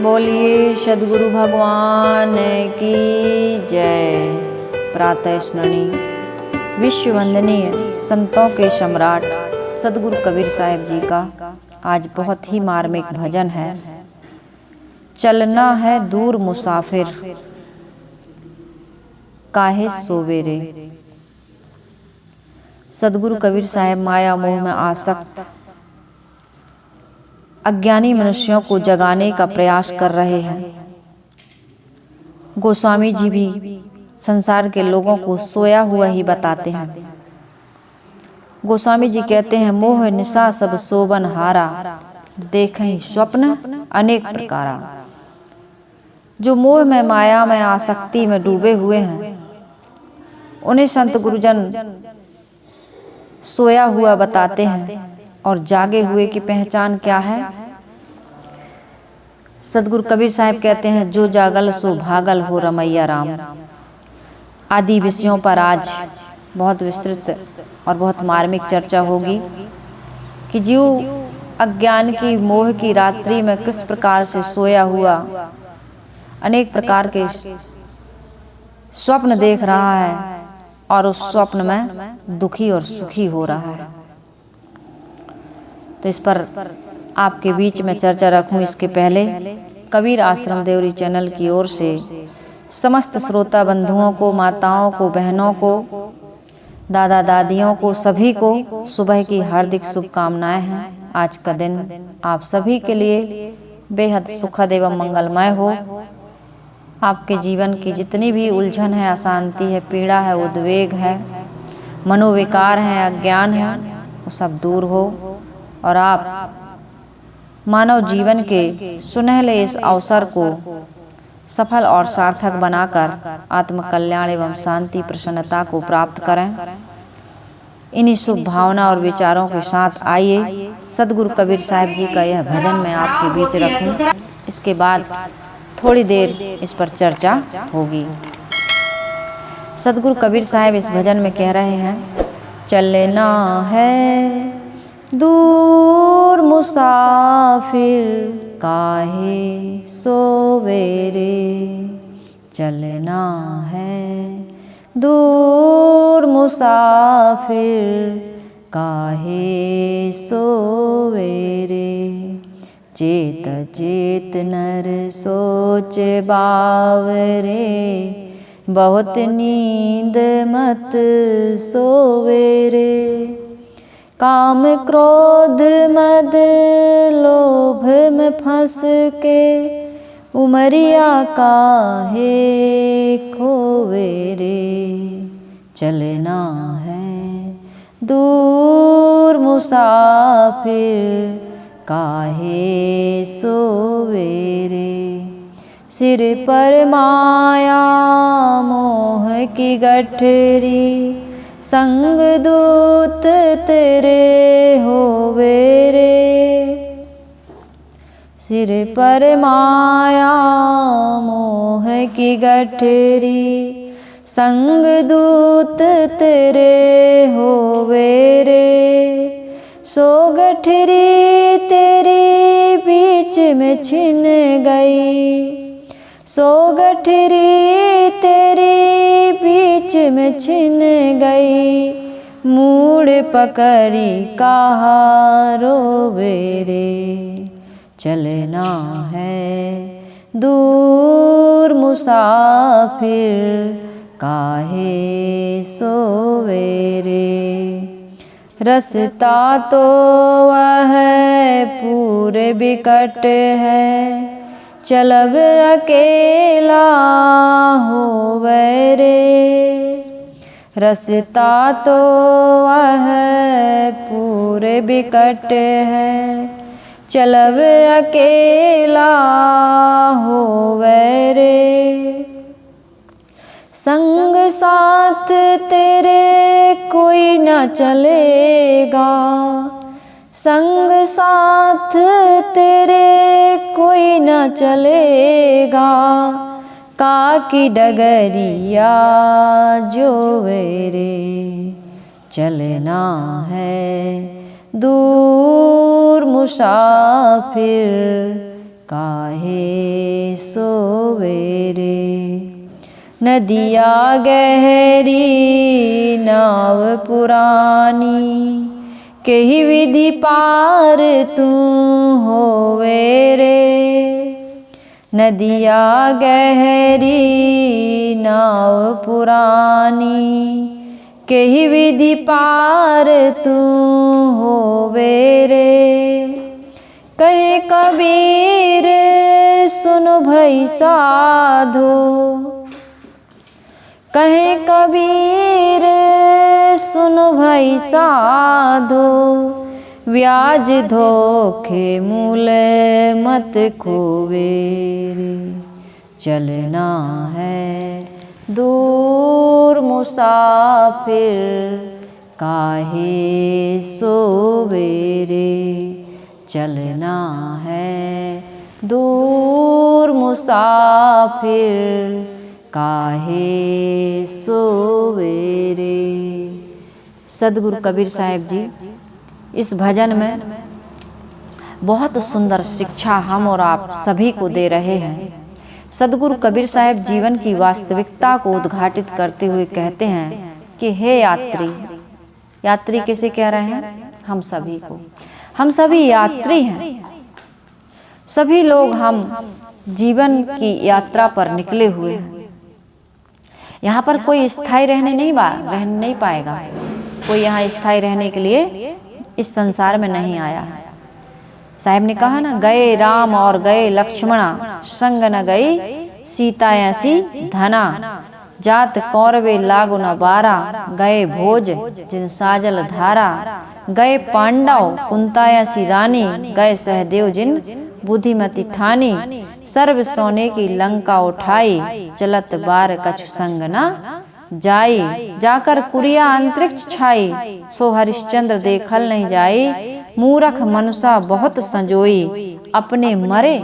बोलिए सद्गुरु भगवान की जय। प्रातः स्मरणीय विश्व वंदनीय संतों के सम्राट सद्गुरु कबीर साहिब जी का आज बहुत ही मार्मिक भजन है। चलना है दूर मुसाफिर काहे सोवेरे। सद्गुरु कबीर साहिब माया मोह में आसक्त अज्ञानी मनुष्यों को जगाने का प्रयास कर रहे हैं। गोस्वामी जी भी संसार के लोगों को सोया हुआ ही बताते हैं। गोस्वामी जी कहते हैं, मोह निशा सब सोबन हारा, देखें स्वप्न अनेक प्रकारा। जो मोह में माया में आसक्ति में डूबे हुए हैं उन्हें संत गुरुजन सोया हुआ बताते हैं और जागे हुए की पहचान क्या है। सद्गुरु कबीर साहिब कहते हैं, जो जागल सो भागल हो रमैया राम। आदि विषयों पर आज बहुत विस्तृत और बहुत मार्मिक चर्चा होगी कि जीव अज्ञान की मोह की रात्रि में किस प्रकार से सोया हुआ अनेक प्रकार के स्वप्न देख रहा है और उस स्वप्न में दुखी और सुखी हो रहा है। तो इस पर आपके बीच में चर्चा रखूं इसके पहले कबीर आश्रम देवरी चैनल की ओर से समस्त श्रोता बंधुओं को, माताओं को, बहनों को, दादा दादियों को, सभी को सुबह की हार्दिक शुभकामनाएं हैं। आज का दिन आप सभी के लिए बेहद सुखद एवं मंगलमय हो। आपके जीवन की जितनी भी उलझन है, अशांति है, पीड़ा है, उद्वेग है, मनोविकार है, अज्ञान है, वो सब दूर हो और आप मानव जीवन के सुनहले इस अवसर को सफल और सार्थक बनाकर आत्मकल्याण एवं शांति प्रसन्नता को प्राप्त करें। इन्हीं शुभ भावना और विचारों के साथ आइए सद्गुरु कबीर साहिब जी का यह भजन मैं आपके बीच रखूं। इसके बाद थोड़ी देर इस पर चर्चा होगी। सद्गुरु कबीर साहिब इस भजन में कह रहे हैं, चलना है दूर मुसाफिर काहे सोवेरे। चलना है दूर मुसाफिर काहे सोवेरे। चेत चेत नर सोच बावरे, बहुत नींद मत सोवेरे। काम क्रोध मद लोभ में फंस के उमरिया काहे खोवेरे। चलना है दूर मुसाफिर काहे सोवेरे। सिर पर माया मोह की गठरी, संग दूत तेरे होवे रे। सिर पर माया मोह की गठरी, संग दूत तेरे होवे रे। सो गठरी तेरी बीच में छिन गई, सो गठरी तेरी बीच में छिन गई। मूड़ पकड़ी कहाँ रोवेरे। चलना है दूर मुसाफिर काहे सोवेरे। रास्ता तो वह पूरे बिकट है, चलब अकेला होवे रे। रास्ता तो वह पूरे बिकट है, चलब अकेला होवे रे। संग साथ तेरे कोई न चलेगा, संग साथ तेरे कोई न चलेगा। काकी डगरिया जो वेरे। चलना है दूर मुसाफिर काहे सोवेरे। नदिया गहरी नाव पुरानी, केही विधि पार तू होवे रे। नदिया गहरी नाव पुरानी, केही विधि पार तू होवे रे। कहे कबीर सुन भई साधो, कहे कबीर सुन भई साधो। ब्याज धोखे मूल मत खोवे रे। चलना है दूर मुसाफिर, काहे सोवे रे। चलना है दूर मुसाफिर, काहे सोवे रे। सदगुरु कबीर साहब जी इस भजन में बहुत सुंदर शिक्षा हम और आप सभी को दे रहे हैं। सदगुरु कबीर साहब जीवन की वास्तविकता को उद्घाटित करते हुए कहते हैं कि हे यात्री, यात्री किसे कह रहे हैं? हम सभी को। हम सभी यात्री हैं। सभी लोग हम जीवन की यात्रा पर निकले हुए हैं। यहाँ पर कोई स्थायी रहने नहीं पाएगा। कोई यहाँ स्थायी रहने के लिए इस संसार में नहीं आया है। साहब ने कहा ना, गए राम और गए लक्ष्मणा, संग न गई सीता ऐसी धना। जात कौरवे लागु न बारा, गए भोज जिन साजल धारा। गए पांडव कुंता ऐसी रानी, गए सहदेव जिन बुद्धिमती ठानी। सर्व सोने की लंका उठाई, चलत बार कछु संग न जाई। जाकर कुरिया अंतरिक्ष छाई, सो हरिश्चंद्र देखल नहीं जाई। मूरख मनुष्य बहुत संजोई, अपने मरे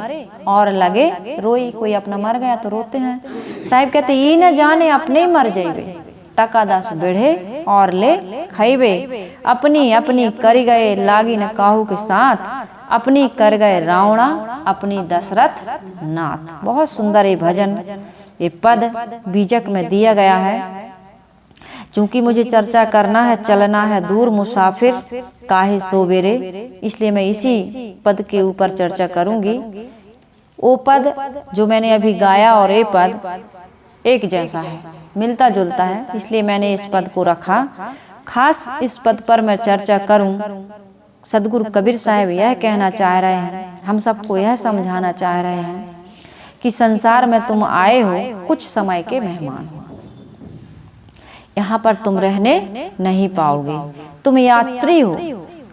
और लगे रोई। कोई अपना मर गया तो रोते हैं। साहिब कहते ये न जाने अपने ही मर जाइबे, टका दस बेढ़े और ले खाइबे। अपनी अपनी कर गए लागी न काहू के साथ, अपनी कर गए रावणा अपनी दशरथ नाथ। बहुत सुंदर ये भजन, ये पद बीजक में दिया गया है। चूंकि मुझे चर्चा करना है, चलना है दूर मुसाफिर, काहे सोवेरे, इसलिए मैं इसी पद के ऊपर चर्चा करूंगी। वो पद जो मैंने अभी गाया और ये पद एक जैसा है, मिलता जुलता है, इसलिए मैंने इस पद को रखा। खास इस पद पर मैं चर्चा करूं। सदगुरु कबीर साहब यह कहना चाह रहे हैं, हम सबको यह समझाना चाह रहे हैं कि संसार में तुम आए हो, कुछ समय के मेहमान हो। यहाँ पर तुम रहने नहीं पाओगे, तुम यात्री हो।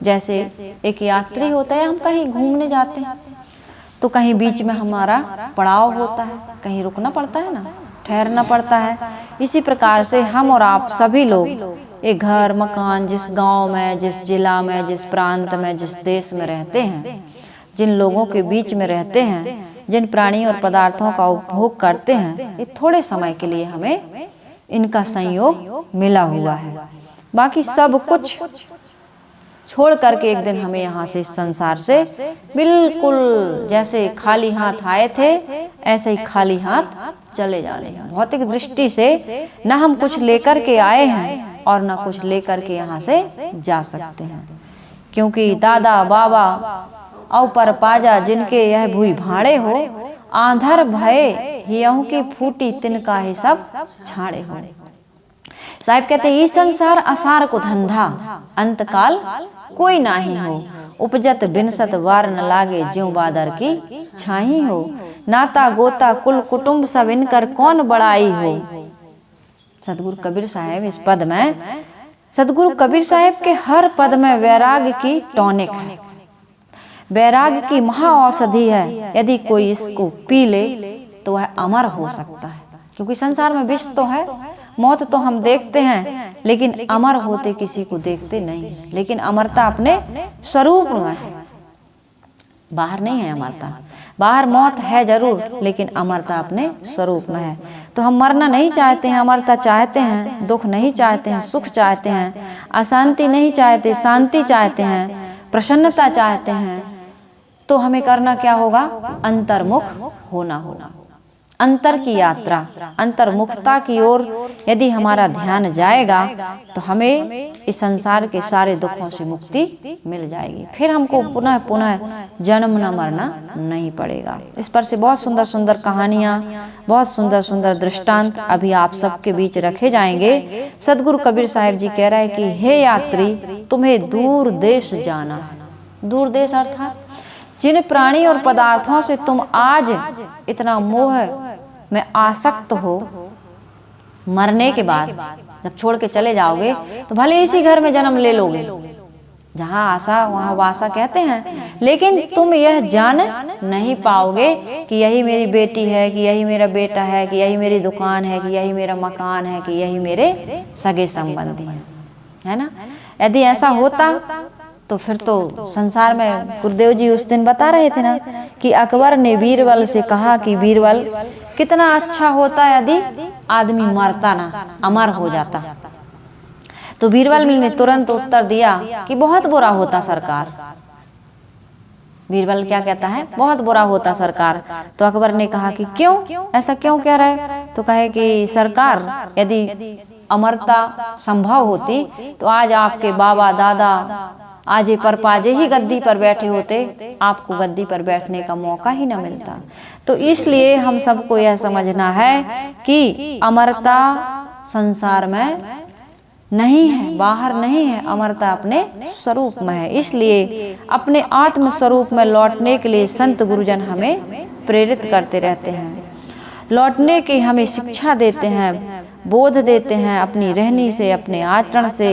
जैसे एक यात्री होता है, हम कहीं घूमने जाते हैं तो कहीं बीच में हमारा पड़ाव होता है, कहीं रुकना पड़ता है ना, ठहरना पड़ता है। इसी प्रकार से हम और आप सभी लोग एक घर मकान, जिस गांव में, जिस जिला में, जिस प्रांत में, जिस देश में रहते हैं, जिन लोगों के बीच में रहते हैं, जिन प्राणी और पदार्थों का उपभोग करते हैं, ये थोड़े समय के लिए हमें इनका संयोग मिला हुआ है। बाकी सब कुछ छोड़ करके एक दिन हमें यहाँ से, इस संसार से बिल्कुल जैसे खाली हाथ आए थे ऐसे ही खाली हाथ चले जाने हैं। भौतिक दृष्टि से न हम कुछ लेकर के आए हैं और न कुछ लेकर के यहाँ से जा सकते हैं, क्योंकि दादा बाबा औ पर पाजा जिनके यह भूई भाड़े हो, आंधर भय हियहू की फूटी तिनका ही सब छाड़े हो। साहिब कहते ये संसार असार को धंधा, अंतकाल कोई नाही हो। उपजत बिनसत वार न लागे, ज्यों बादर की छाही हो। नाता गोता कुल कुटुंब सब इनकर कौन बड़ाई हो। सदगुरु कबीर साहब इस पद में, सदगुरु कबीर साहब के हर पद में वैराग्य की टॉनिक है, वैराग्य की महा औषधि है। यदि कोई इसको पी ले तो वह अमर हो सकता है, क्योंकि संसार में विष तो है, मौत तो हम देखते हैं, लेकिन अमर होते किसी को देखते नहीं। लेकिन अमरता अपने स्वरूप में है, बाहर नहीं है अमरता। बाहर मौत है जरूर, लेकिन अमरता अपने स्वरूप में है। तो हम मरना नहीं चाहते हैं, अमरता चाहते हैं, दुख नहीं चाहते हैं, सुख चाहते हैं, अशांति नहीं चाहते, शांति चाहते हैं, प्रसन्नता चाहते हैं। तो हमें करना क्या होगा? अंतर्मुख होना। अंतर की यात्रा, अंतर्मुखता की ओर यदि हमारा ध्यान जाएगा तो हमें इस संसार के सारे दुखों से मुक्ति मिल जाएगी। फिर हमको पुनः पुनः जन्म न मरना नहीं पड़ेगा। इस पर से बहुत सुंदर सुंदर कहानियाँ, बहुत सुंदर सुंदर दृष्टांत अभी आप सबके बीच रखे जाएंगे। सदगुरु कबीर साहब जी कह रहे हैं कि हे यात्री, तुम्हें दूर देश जाना है। दूर देश अर्थात जिन प्राणी और पदार्थों से तुम आज इतना मोह में आसक्त हो, मरने के बाद जब छोड़ के चले जाओगे तो भले इसी घर में जन्म ले लोगे, जहाँ आशा वहाँ वासा कहते हैं, लेकिन तुम यह जान नहीं पाओगे कि यही मेरी बेटी है, कि यही मेरा बेटा है, कि यही मेरी दुकान है, कि यही मेरा मकान है, कि यही मेरे सगे संबंधी हैं, है ना। यदि ऐसा होता तो फिर तो संसार में, गुरुदेव जी उस दिन बता रहे थे ना कि अकबर ने बीरबल से कहा कि बीरबल, कितना अच्छा होता यदि आदमी मरता ना, अमर हो जाता। तो बीरबल ने तुरंत उत्तर दिया कि बहुत बुरा होता सरकार। बीरबल क्या कहता है? बहुत बुरा होता सरकार। तो अकबर ने कहा कि क्यों, ऐसा क्यों कह रहे? तो कहे कि सरकार, यदि अमरता संभव होती तो आज आपके बाबा दादा आजे परपाजे ही गद्दी पर बैठे होते, आपको गद्दी पर बैठने का मौका ही न मिलता। तो इसलिए हम सबको यह समझना है कि अमरता संसार में नहीं है, बाहर नहीं है, अमरता अपने स्वरूप में है। इसलिए अपने आत्म स्वरूप में लौटने के लिए संत गुरुजन हमें प्रेरित करते रहते हैं, लौटने की हमें शिक्षा देते हैं, बोध देते हैं, अपनी रहनी से, अपने आचरण से,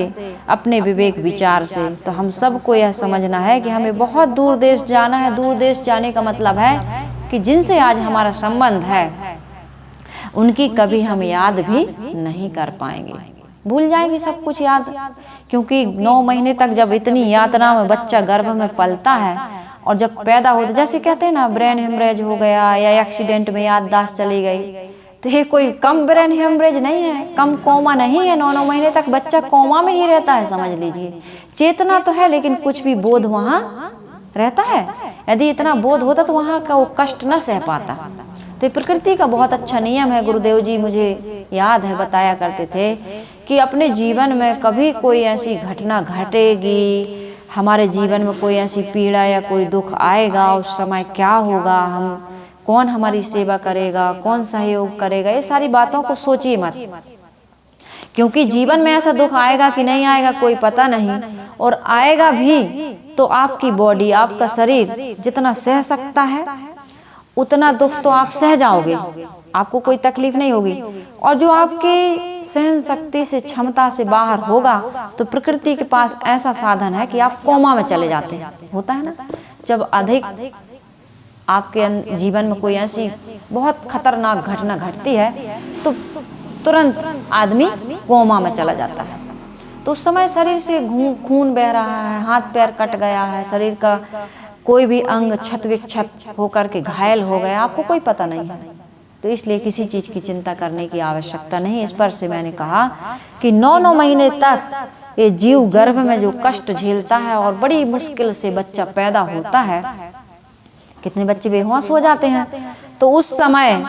अपने विवेक विचार से। तो हम सबको यह समझना है कि हमें बहुत दूर देश जाना है। दूर देश जाने का मतलब है कि जिनसे आज हमारा संबंध है उनकी कभी हम याद भी नहीं कर पाएंगे, भूल जाएंगे सब कुछ याद। क्योंकि 9 महीने तक जब इतनी यातना में बच्चा गर्भ में पलता है और जब पैदा होता, जैसे कहते हैं ना ब्रेन हेमरेज हो गया या एक्सीडेंट में याददाश्त चली गई, तो ये कोई कम ब्रेन हेमरेज नहीं है, कम कोमा नहीं है। 9 महीने तक बच्चा कोमा में ही रहता है, समझ लीजिए। चेतना तो है लेकिन कुछ भी बोध वहाँ रहता है। यदि इतना बोध होता तो वहाँ का वो कष्ट न सह पाता। तो ये प्रकृति का बहुत अच्छा नियम है। गुरुदेव जी मुझे याद है बताया करते थे कि अपने जीवन में कभी कोई ऐसी घटना घटेगी, हमारे जीवन में कोई ऐसी पीड़ा या कोई दुख आएगा, उस समय क्या होगा, हम कौन हमारी सेवा करेगा, कौन सहयोग करेगा, ये सारी बातों को सोचिए मत। क्योंकि जीवन में ऐसा दुख आएगा कि नहीं आएगा कोई पता नहीं, और आएगा भी तो आपकी बॉडी, आपका शरीर जितना सह सकता है उतना दुख तो आप सह जाओगे, आपको कोई तकलीफ नहीं होगी। और जो आपकी सहन शक्ति से, क्षमता से बाहर होगा तो प्रकृति के पास ऐसा साधन है कि आप कोमा में चले जाते हैं। होता है ना, जब अधिक आपके जीवन में कोई ऐसी बहुत खतरनाक घटना घटती है तो तुरंत आदमी कोमा में चला जाता है। तो उस समय शरीर से खून बह रहा है, हाथ पैर कट गया है, शरीर का कोई भी अंग क्षत विक्षत होकर के घायल हो गया, आपको कोई पता नहीं है। तो इसलिए किसी चीज़ की चिंता करने की आवश्यकता नहीं। इस पर से मैंने कहा कि 9 महीने तक ये जीव गर्भ में जो कष्ट झेलता है और बड़ी मुश्किल से बच्चा पैदा होता है, कितने बच्चे बेहोश हो जाते हैं, तो उस समय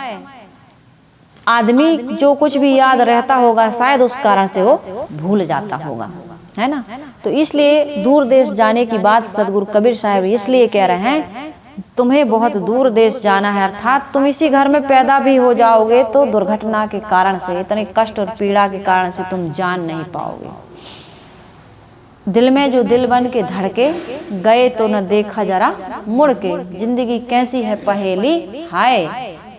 आदमी जो कुछ भी याद रहता होगा शायद उस कारण से वो भूल जाता होगा, है ना। तो इसलिए दूर देश जाने की बात सदगुरु कबीर साहब इसलिए कह रहे हैं, तुम्हें बहुत दूर देश जाना है, अर्थात तुम इसी घर में पैदा भी हो जाओगे तो दुर्घटना के कारण से, इतने कष्ट और पीड़ा के कारण से तुम जान नहीं पाओगे। दिल में जो दिल बन के धड़के, गए तो न देखा जरा मुड़ के, जिंदगी कैसी है पहेली हाय,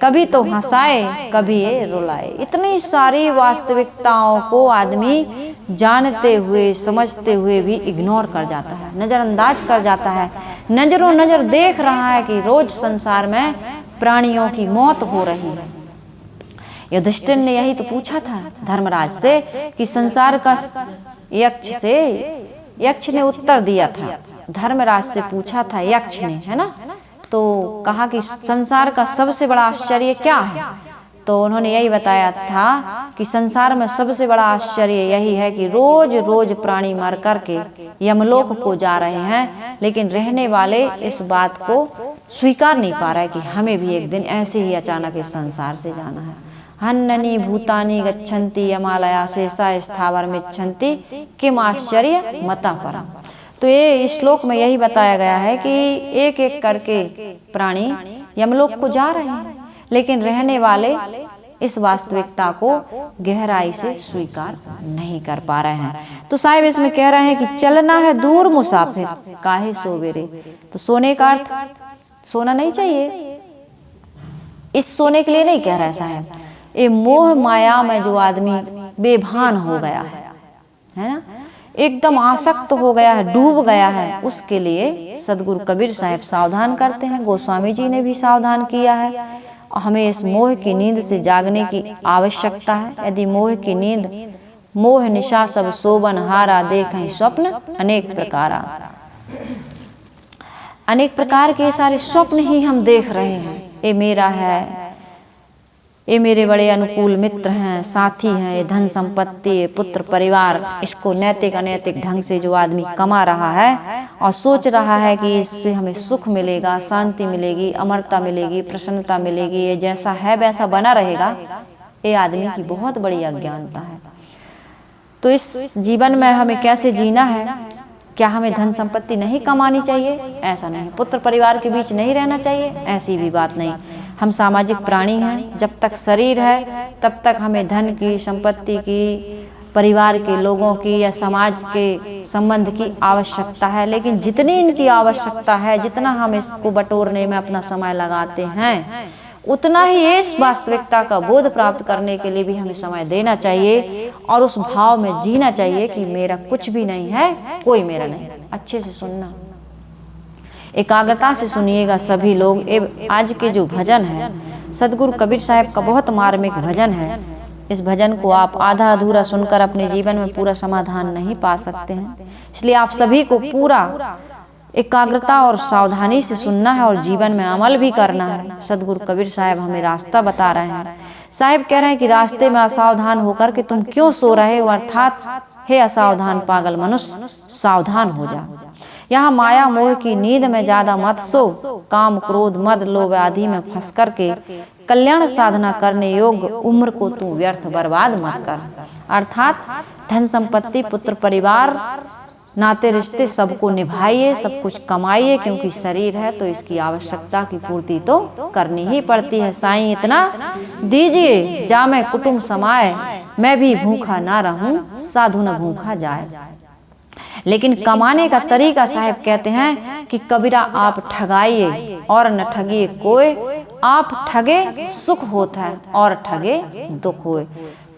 कभी तो हंसाए कभी ये रुलाए। इतनी सारी वास्तविकताओं को आदमी जानते हुए, समझते हुए भी इग्नोर कर जाता है, नज़रअंदाज कर जाता है। नज़रों नज़र देख रहा है कि रोज संसार में प्राणियों की मौत हो रही है। युधिष्ठिर ने यही तो पूछा था धर्मराज से कि संसार का यक्ष ने उत्तर दिया था, धर्मराज से पूछा था यक्ष ने, है ना। तो कहा कि संसार का सबसे बड़ा आश्चर्य क्या है, तो उन्होंने यही बताया था कि संसार में सबसे बड़ा आश्चर्य यही है कि रोज रोज प्राणी मर करके यमलोक को जा रहे हैं, लेकिन रहने वाले इस बात को स्वीकार नहीं पा रहे कि हमें भी एक दिन ऐसे ही अचानक इस संसार से जाना है। हन्ननी भूतानि गच्छन्ति यमालया शेषा स्थावर मिच्छन्ति किम आश्चर्य मता परम। तो ये श्लोक में यही बताया गया है कि एक एक करके प्राणी यमलोक को जा रहे हैं, लेकिन रहने वाले इस वास्तविकता को गहराई से स्वीकार नहीं कर पा रहे हैं। तो साहिब इसमें कह रहे हैं कि चलना है दूर मुसाफिर काहे सोवेरे। तो सोने का अर्थ सोना नहीं चाहिए, इस सोने के लिए नहीं कह रहा है साहब। ये मोह माया में जो आदमी बेभान हो गया है ना, एकदम आसक्त हो गया है, डूब गया है, उसके लिए सदगुरु कबीर साहब सावधान करते हैं। गोस्वामी जी ने भी सावधान किया है। हमें इस मोह की नींद से जागने की आवश्यकता है। यदि मोह की नींद मोह निशा सब सोबन हारा देखें स्वप्न अनेक प्रकार के सारे स्वप्न ही हम देख रहे हैं। ये मेरा है, ये मेरे बड़े अनुकूल मित्र हैं, साथी हैं, ये धन संपत्ति, ये पुत्र परिवार, इसको नैतिक अनैतिक ढंग से जो आदमी कमा रहा है और सोच रहा है कि इससे हमें सुख मिलेगा, शांति मिलेगी, अमरता मिलेगी, प्रसन्नता मिलेगी, ये जैसा है वैसा बना रहेगा, ये आदमी की बहुत बड़ी अज्ञानता है। तो इस जीवन में हमें कैसे जीना है? क्या हमें धन संपत्ति नहीं कमानी चाहिए? ऐसा नहीं। पुत्र परिवार के बीच नहीं रहना चाहिए? ऐसी भी बात नहीं। हम सामाजिक प्राणी हैं, जब तक शरीर है तब तक हमें धन की, संपत्ति की, परिवार के लोगों की या समाज के संबंध की आवश्यकता है। लेकिन जितनी इनकी आवश्यकता है, जितना हम इसको बटोरने में अपना समय लगाते हैं, उतना ही इस वास्तविकता का बोध प्राप्त करने के लिए भी हमें समय देना चाहिए और उस भाव में जीना चाहिए कि मेरा कुछ भी नहीं है, कोई मेरा नहीं। अच्छे से सुनना, एकाग्रता से सुनिएगा सभी लोग। आज के जो भजन है सदगुरु कबीर साहब का बहुत मार्मिक भजन है। इस भजन को आप आधा अधूरा सुनकर अपने जीवन में पूरा समाधान नहीं पा सकते हैं। इसलिए आप सभी को पूरा एकाग्रता और सावधानी से सुनना है और जीवन में अमल भी करना है। सदगुरु कबीर साहब हमें रास्ता बता रहे हैं। साहब कह रहे हैं कि रास्ते में असावधान होकर के तुम क्यों सो रहे हो, अर्थात हे असावधान पागल मनुष्य, सावधान हो जा। यहाँ माया मोह की नींद में ज्यादा मत सो, काम क्रोध मद लोभ आदि में फंस करके कल्याण साधना करने योग्य उम्र को तू व्यर्थ बर्बाद मत कर। अर्थात धन संपत्ति, पुत्र परिवार, नाते रिश्ते सबको निभाइए, सब कुछ कमाइए, क्योंकि शरीर है तो इसकी आवश्यकता की पूर्ति तो करनी ही पड़ती है। साईं इतना दीजिए जामे कुटुंब समाए, मैं भी भूखा ना रहूं, साधु न भूखा जाए। लेकिन कमाने का तरीका साहब कहते हैं कि कबीरा आप ठगाइए और न ठगिए कोई, आप ठगे सुख होता है और ठगे दुख होए।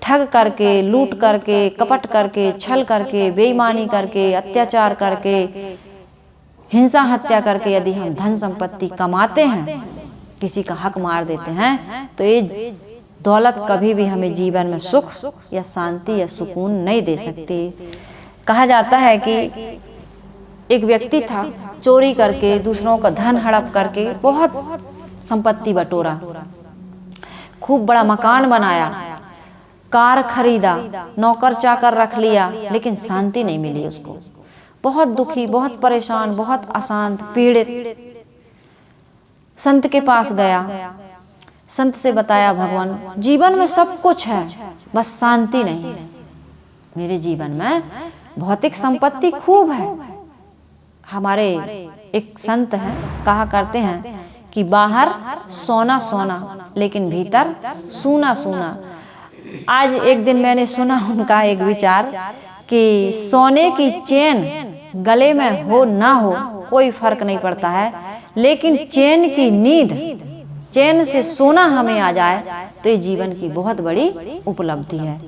ठग करके, लूट करके, कपट करके, छल करके, बेईमानी करके, अत्याचार करके, हिंसा हत्या करके यदि हम धन संपत्ति कमाते हैं, किसी का हक मार देते हैं, तो ये दौलत कभी भी हमें जीवन में सुख या शांति या सुकून नहीं दे सकती। कहा जाता है कि एक व्यक्ति था, चोरी करके, दूसरों का धन हड़प करके बहुत संपत्ति बटोरा, खूब बड़ा मकान बनाया, कार खरीदा, नौकर चाकर रख लिया, लेकिन शांति नहीं मिली उसको। बहुत दुखी, बहुत परेशान, बहुत अशांत, पीड़ित संत के पास गया। संत से बताया, भगवान जीवन में सब कुछ है, बस शांति नहीं है। मेरे जीवन में भौतिक संपत्ति खूब है। हमारे एक संत हैं, कहा करते हैं कि बाहर सोना सोना लेकिन भीतर सूना सूना। आज एक दिन मैंने सुना उनका एक विचार कि सोने की चेन गले में हो ना हो कोई फर्क नहीं पड़ता है, लेकिन चैन की नींद, चैन से सोना हमें आ जाए तो ये जीवन की बहुत बड़ी उपलब्धि है।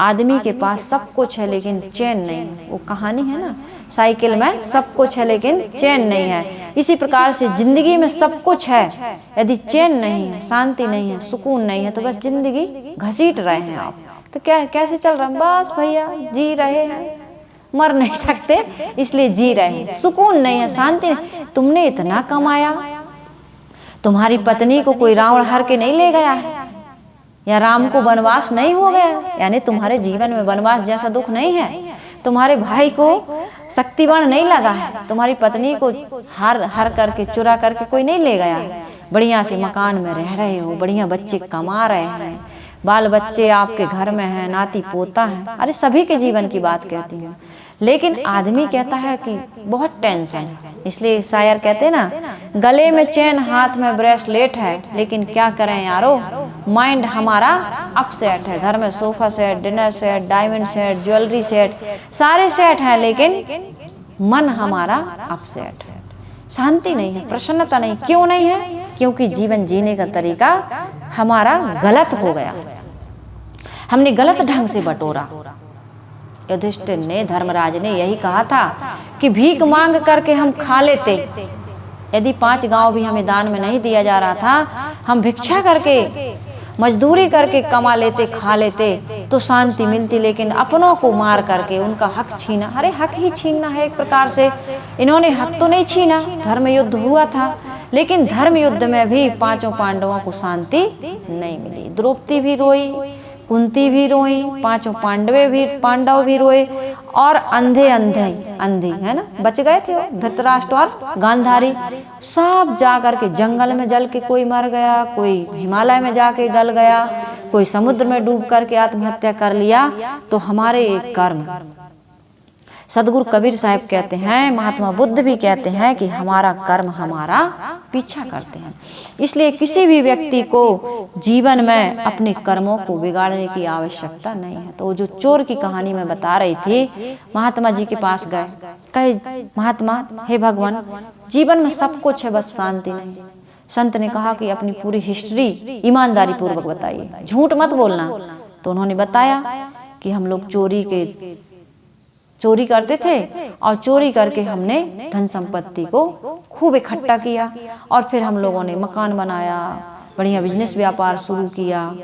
आदमी के पास सब कुछ है लेकिन चैन नहीं है। वो कहानी है ना, साइकिल में सब कुछ है लेकिन चैन नहीं है। इसी प्रकार से जिंदगी में सब कुछ है, यदि चैन नहीं है, शांति नहीं है, सुकून नहीं है, तो बस जिंदगी घसीट रहे हैं आप। तो क्या कैसे चल रहा है? बस भैया जी रहे हैं, मर नहीं सकते इसलिए जी रहे हैं। सुकून नहीं है, शांति नहीं। तुमने इतना कमाया, तुम्हारी पत्नी को कोई रावण हर के नहीं ले गया है, या राम को वनवास नहीं हो गया, यानी तुम्हारे जीवन में वनवास जैसा दुख नहीं है, तुम्हारे भाई को शक्तिवान नहीं लगा है, तुम्हारी पत्नी को हर करके चुरा करके कोई नहीं ले गया है, बढ़िया से मकान में रह रहे हो, बढ़िया बच्चे कमा रहे हैं, बाल बच्चे आपके घर में हैं, नाती पोता है, अरे सभी के जीवन की बात कहती हूँ। लेकिन आदमी कहता है कि बहुत टेंशन है, इसलिए शायर कहते हैं ना, गले में चेन हाथ में ब्रेसलेट है, लेकिन क्या करें यारो, माइंड हमारा अपसेट है। घर में sofa set, dinner set, diamond set, jewellery set, सारे सेट हैं, लेकिन मन हमारा अपसेट है, शांति नहीं है, प्रसन्नता नहीं। क्यों नहीं है? क्योंकि जीवन जीने का तरीका हमारा गलत हो गया, हमने गलत ढंग से बटोरा। युधिष्ठिर ने, धर्मराज ने यही कहा था कि भीख मांग करके हम खा लेते, यदि 5 गांव भी हमें दान में नहीं दिया जा रहा था, हम भिक्षा करके मजदूरी करके कमा लेते, खा लेते तो शांति मिलती। लेकिन अपनों को मार करके उनका हक छीना, अरे हक ही छीनना है एक प्रकार से। इन्होंने हक तो नहीं छीना, धर्म युद्ध हुआ था, लेकिन धर्म युद्ध में भी 5 पांडवों को शांति नहीं मिली। द्रौपदी भी रोई, कुंती भी रोई, 5 पांडव भी रोए, और अंधे है ना, बच गए थे धृतराष्ट्र और गांधारी, सब जा करके जंगल में जल के कोई मर गया, कोई हिमालय में जाके गल गया, कोई समुद्र में डूब करके आत्महत्या कर लिया। तो हमारे एक कर्म, सदगुरु कबीर साहब कहते हैं, महात्मा बुद्ध भी कहते हैं कि हमारा कर्म हमारा पीछा करते हैं। इसलिए किसी भी व्यक्ति को जीवन में अपने कर्मों को बिगाड़ने की आवश्यकता नहीं है। तो जो चोर की कहानी मैं बता रही थी, महात्मा जी के पास गए, कहे महात्मा, हे भगवान, जीवन में सब कुछ है, बस शांति नहीं। संत ने कहा कि अपनी पूरी हिस्ट्री ईमानदारी पूर्वक बताइए, झूठ मत बोलना। तो उन्होंने बताया कि हम लोग चोरी करते थे, और चोरी करके हमने धन संपत्ति को खूब इकट्ठा किया, और फिर हम लोगों ने मकान बनाया, बढ़िया बिजनेस व्यापार शुरू किया,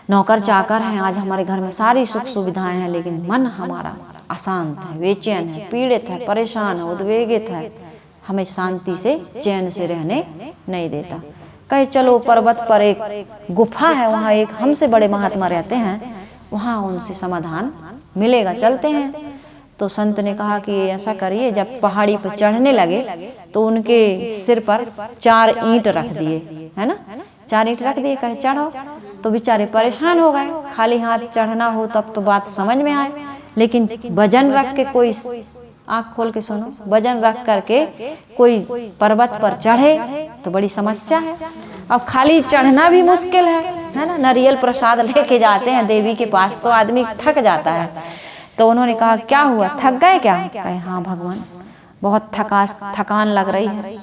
नौकर चाकर हैं, आज हमारे घर में सारी सुख सुविधाएं हैं, लेकिन मन हमारा अशांत है, बेचैन है, पीड़ित है, परेशान है, उद्वेगित है, हमें शांति से चैन से रहने नहीं देता। कहे चलो पर्वत पर एक गुफा है, वहाँ एक हमसे बड़े महात्मा रहते हैं, वहाँ उनसे समाधान मिलेगा, चलते हैं। तो संत ने कहा कि ऐसा करिए, जब पहाड़ी पर चढ़ने लगे तो उनके सिर पर 4 ईंट रख दिए, है ना, 4 ईंट रख दिए, कहे चढ़ो। तो बेचारे परेशान हो गए, खाली हाथ चढ़ना हो तब तो बात समझ में आए, लेकिन वजन रख के, कोई आँख खोल के सुनो, वजन रख करके कोई पर्वत पर चढ़े तो बड़ी समस्या है। अब खाली चढ़ना भी मुश्किल है ना, नारियल प्रसाद लेके जाते हैं देवी के पास तो आदमी थक जाता है। तो उन्होंने कहा क्या हुआ, थक गए क्या? कहे हाँ भगवान, बहुत थकान लग रही है।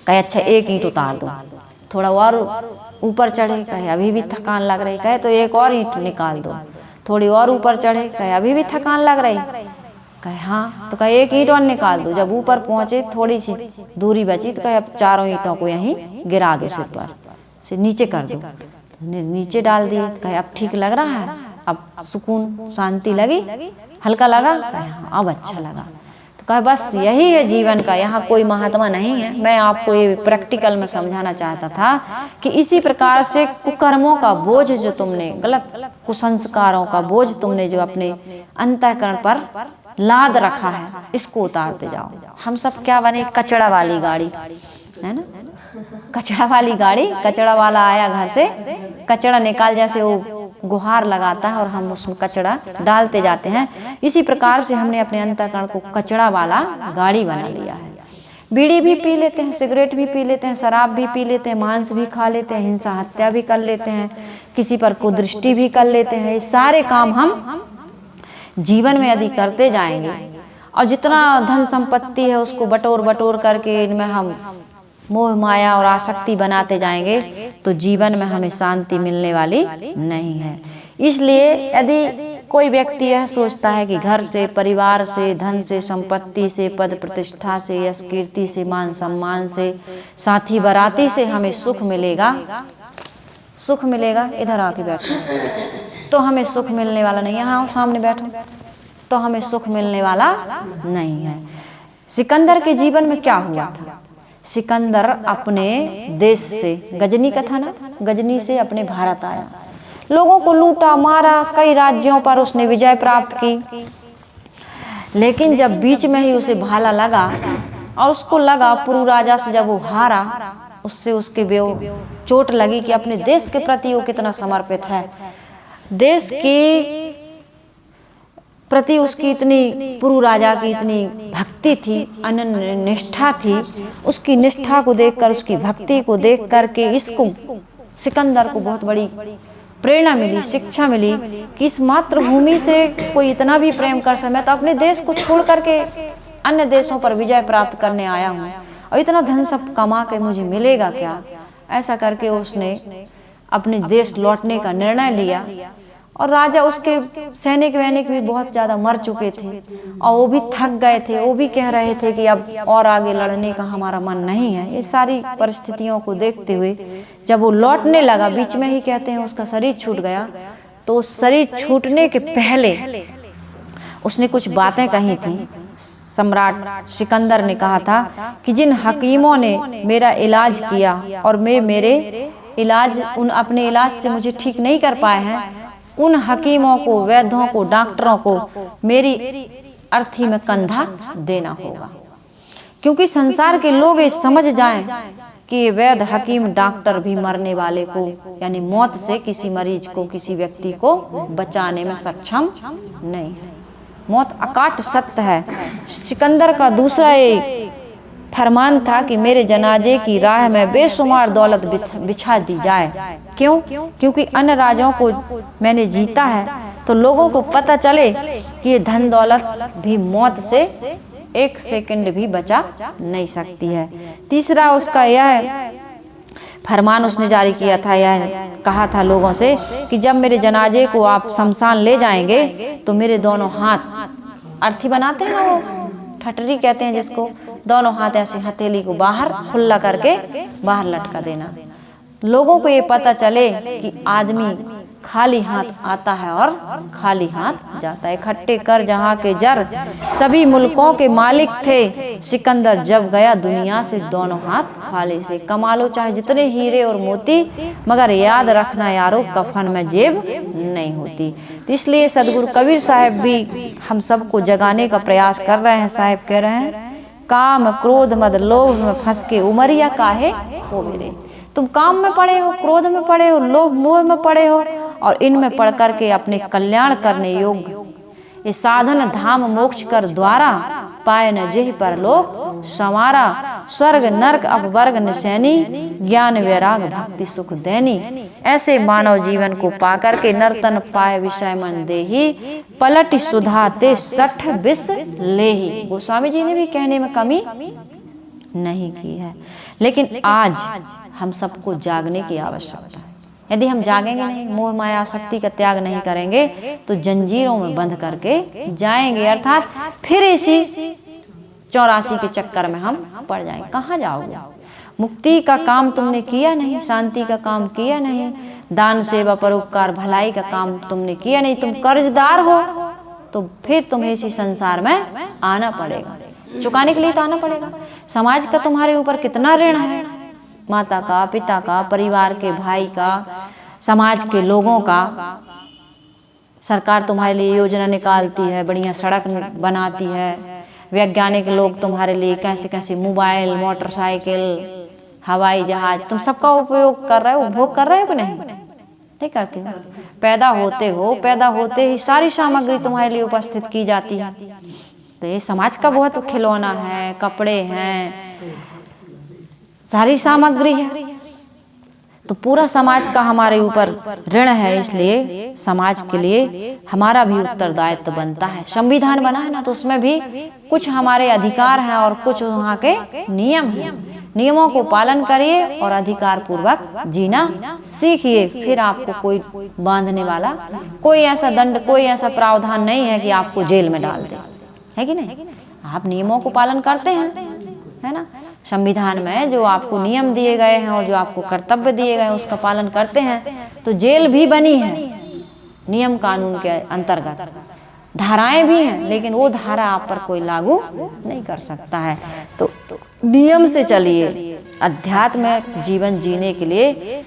कहे अच्छा 1 ईंट उतार दो, थोड़ा और ऊपर चढ़े, कहे अभी भी थकान लग रही, कहे तो 1 और ईंट निकाल दो, थोड़ी और ऊपर चढ़े, कहे अभी भी थकान लग रही, कहे हाँ, तो कहे 1 ईंट और निकाल दो। जब ऊपर पहुंचे थोड़ी सी दूरी बची तो कहे अब 4 ईंटों को यहीं गिरा दो, सिर पर से नीचे कर दो। तो नीचे डाल दिए, कहे अब ठीक लग रहा है, अब सुकून शांति लगी, हल्का लगा, कहे हाँ अब अच्छा लगा। तो कहे बस यही है जीवन का, यहाँ कोई महात्मा नहीं है। मैं आपको ये प्रैक्टिकल में समझाना चाहता था कि इसी प्रकार से कुकर्मों का बोझ जो तुमने, गलत कुसंस्कारों का बोझ तुमने जो अपने अंतःकरण पर लाद रखा है, इसको उतारते जाओ। हम सब क्या बने, कचड़ा वाली गाड़ी, है ना, कचड़ा वाली गाड़ी, कचड़ा वाला आया घर से, कचड़ा निकाल, जैसे वो गुहार लगाता है और हम उसमें कचड़ा डालते जाते हैं, इसी प्रकार से हमने अपने अंतःकरण को कचड़ा वाला गाड़ी बना लिया है। बीड़ी भी पी लेते हैं, सिगरेट भी पी लेते हैं, शराब भी पी लेते हैं, मांस भी खा लेते हैं, हिंसा हत्या भी कर लेते हैं, किसी पर कुदृष्टि भी कर लेते हैं। ये सारे काम हम जीवन में यदि करते जाएंगे और जितना धन संपत्ति है उसको बटोर करके इनमें हम मोह माया और आसक्ति बनाते जाएंगे तो जीवन में हमें शांति मिलने वाली नहीं है। इसलिए यदि कोई व्यक्ति यह सोचता है कि घर से, परिवार से, धन से, संपत्ति से, पद प्रतिष्ठा से, यश कीर्ति से, मान सम्मान से, साथी बराती से हमें सुख मिलेगा, इधर आके बैठो, तो हमें सुख मिलने वाला नहीं है। यहाँ सामने बैठो, तो हमें सुख मिलने वाला नहीं है। सिकंदर के जीवन में क्या हुआ था? सिकंदर अपने देश से, गजनी का था ना, गजनी से अपने भारत आया। लोगों को लूटा मारा, कई राज्यों पर उसने विजय प्राप्त की। लेकिन जब बीच में ही उसे भाला लगा और उसको लगा पुरु राजा से जब वो हारा, उससे उसके चोट लगी कि अपने देश के प्रति वो कितना समर्पित है। देश के प्रति उसकी इतनी, पुरु राजा की इतनी भक्ति थी, अनन्य निष्ठा थी। उसकी निष्ठा को देखकर, उसकी भक्ति को देख करके इसको, सिकंदर को बहुत बड़ी प्रेरणा मिली, शिक्षा मिली कि इस मातृभूमि से कोई इतना भी प्रेम कर सके। मैं तो अपने देश को छोड़ करके अन्य देशों पर विजय प्राप्त करने आया हूँ और इतना धन सब कमा के मुझे मिलेगा क्या। ऐसा करके उसने अपने देश लौटने का निर्णय लिया। और राजा, उसके सैनिक वैनिक भी बहुत ज़्यादा मर चुके थे और वो भी थक गए थे। वो भी कह रहे थे कि अब और आगे लड़ने का हमारा मन नहीं है। ये सारी परिस्थितियों को देखते हुए जब वो लौटने लगा, बीच में ही कहते हैं उसका शरीर छूट गया। तो शरीर छूटने के पहले उसने कुछ बातें कही थी। सम्राट सिकंदर ने कहा था कि जिन हकीमों ने मेरा इलाज किया और मेरे इलाज, अपने इलाज से मुझे ठीक नहीं कर पाए हैं, उन हकीमों को, वैद्यों को, डॉक्टरों को मेरी अर्थी में कंधा देना होगा। क्योंकि संसार के लोग ये समझ जाएं कि ये वैद्य, हकीम, डॉक्टर भी मरने वाले को, यानी मौत से किसी मरीज को, किसी व्यक्ति को बचाने में सक्षम नहीं है। मौत अकाट सत्य है। सिकंदर का दूसरा ये फरमान था कि मेरे जनाजे की राह में बेशुमार दौलत बिछा दी जाए। क्यों? क्योंकि अन्य राजाओं को मैंने जीता है, तो लोगों को पता चले कि ये धन दौलत भी मौत से एक सेकंड भी बचा नहीं सकती है। तीसरा उसका यह फरमान उसने जारी किया था, यह कहा था लोगों से कि जब मेरे जनाजे को आप शमशान ले जाएंगे तो मेरे दोनों हाथ, अर्थी बनाते हैं ना वो, ठटरी कहते हैं जिसको, दोनों हाथ ऐसे हथेली को बाहर खुला करके बाहर लटका देना। लोगों को ये पता चले कि आदमी खाली हाथ आता है और खाली हाथ जाता है। इकट्ठे कर जहाँ के जर सभी मुल्कों के मालिक थे, सिकंदर जब गया दुनिया से दोनों हाथ खाली से। कमा लो चाहे जितने हीरे और मोती, मगर याद रखना यारो कफन में जेब नहीं होती। तो इसलिए सदगुरु कबीर साहब भी हम सबको जगाने का प्रयास कर रहे हैं। साहब कह रहे हैं, काम क्रोध मद लोभ में फंस के उमरिया काहे हो मेरे। तुम काम में पड़े हो, क्रोध में पड़े हो, लोभ मोह में पड़े हो, और इनमें पढ़ करके अपने कल्याण करने योग्य ये साधन धाम मोक्ष कर द्वारा पाए न जेह पर लोक समारा। स्वर्ग नरक अपवर्ग निसैनी, ज्ञान वैराग भक्ति सुख देनी। ऐसे मानव जीवन को पाकर के नर्तन पाए विषय मन देही, पलट सुधाते 60 विष लेही। गोस्वामी जी ने भी कहने में कमी नहीं की है। लेकिन आज हम सबको जागने की आवश्यकता है। यदि हम जागेंगे नहीं, मोह माया आसक्ति का त्याग नहीं करेंगे, तो जंजीरों में बंध करके जाएंगे, अर्थात फिर इसी 84 के चक्कर में हम पड़ जाएंगे। कहाँ जाओगे? मुक्ति का काम तुमने किया नहीं, शांति का काम किया नहीं, दान सेवा परोपकार भलाई का काम तुमने किया नहीं, तुम कर्जदार हो, तो फिर तुम्हें इसी संसार में आना पड़ेगा। चुकाने के लिए तो आना पड़ेगा। समाज का तुम्हारे ऊपर कितना ऋण है, माता का, पिता का, परिवार के, भाई का, समाज के लोगों का। सरकार तुम्हारे लिए योजना निकालती है, बढ़िया सड़क बनाती है, वैज्ञानिक लोग तुम्हारे लिए कैसे कैसे मोबाइल, मोटरसाइकिल, हवाई जहाज, तुम सबका उपयोग कर रहे हो, उपभोग कर रहे हो कि नहीं करते हो? पैदा होते ही सारी सामग्री तुम्हारे लिए उपस्थित की जाती है। तो ये समाज का बहुत खिलौना है, कपड़े हैं, सारी सामग्री है। तो पूरा समाज का हमारे ऊपर ऋण है। इसलिए समाज के लिए हमारा भी उत्तरदायित्व बनता है। संविधान बना है ना, तो उसमें भी कुछ हमारे अधिकार हैं और कुछ वहाँ के नियम हैं। नियमों को पालन करिए और अधिकार पूर्वक जीना सीखिए। फिर आपको कोई बांधने वाला, कोई ऐसा दंड, कोई ऐसा प्रावधान नहीं है कि आपको जेल में डाल दे, है कि नहीं? आप नियमों को पालन करते हैं, है ना? संविधान में जो आपको नियम दिए गए हैं और जो आपको कर्तव्य दिए गए हैं उसका पालन करते हैं, तो जेल भी बनी है नियम कानून के अंतर्गत, धाराएं भी हैं, लेकिन वो धारा आप पर कोई लागू नहीं कर सकता है। तो नियम से चलिए। अध्यात्म जीवन जीने के लिए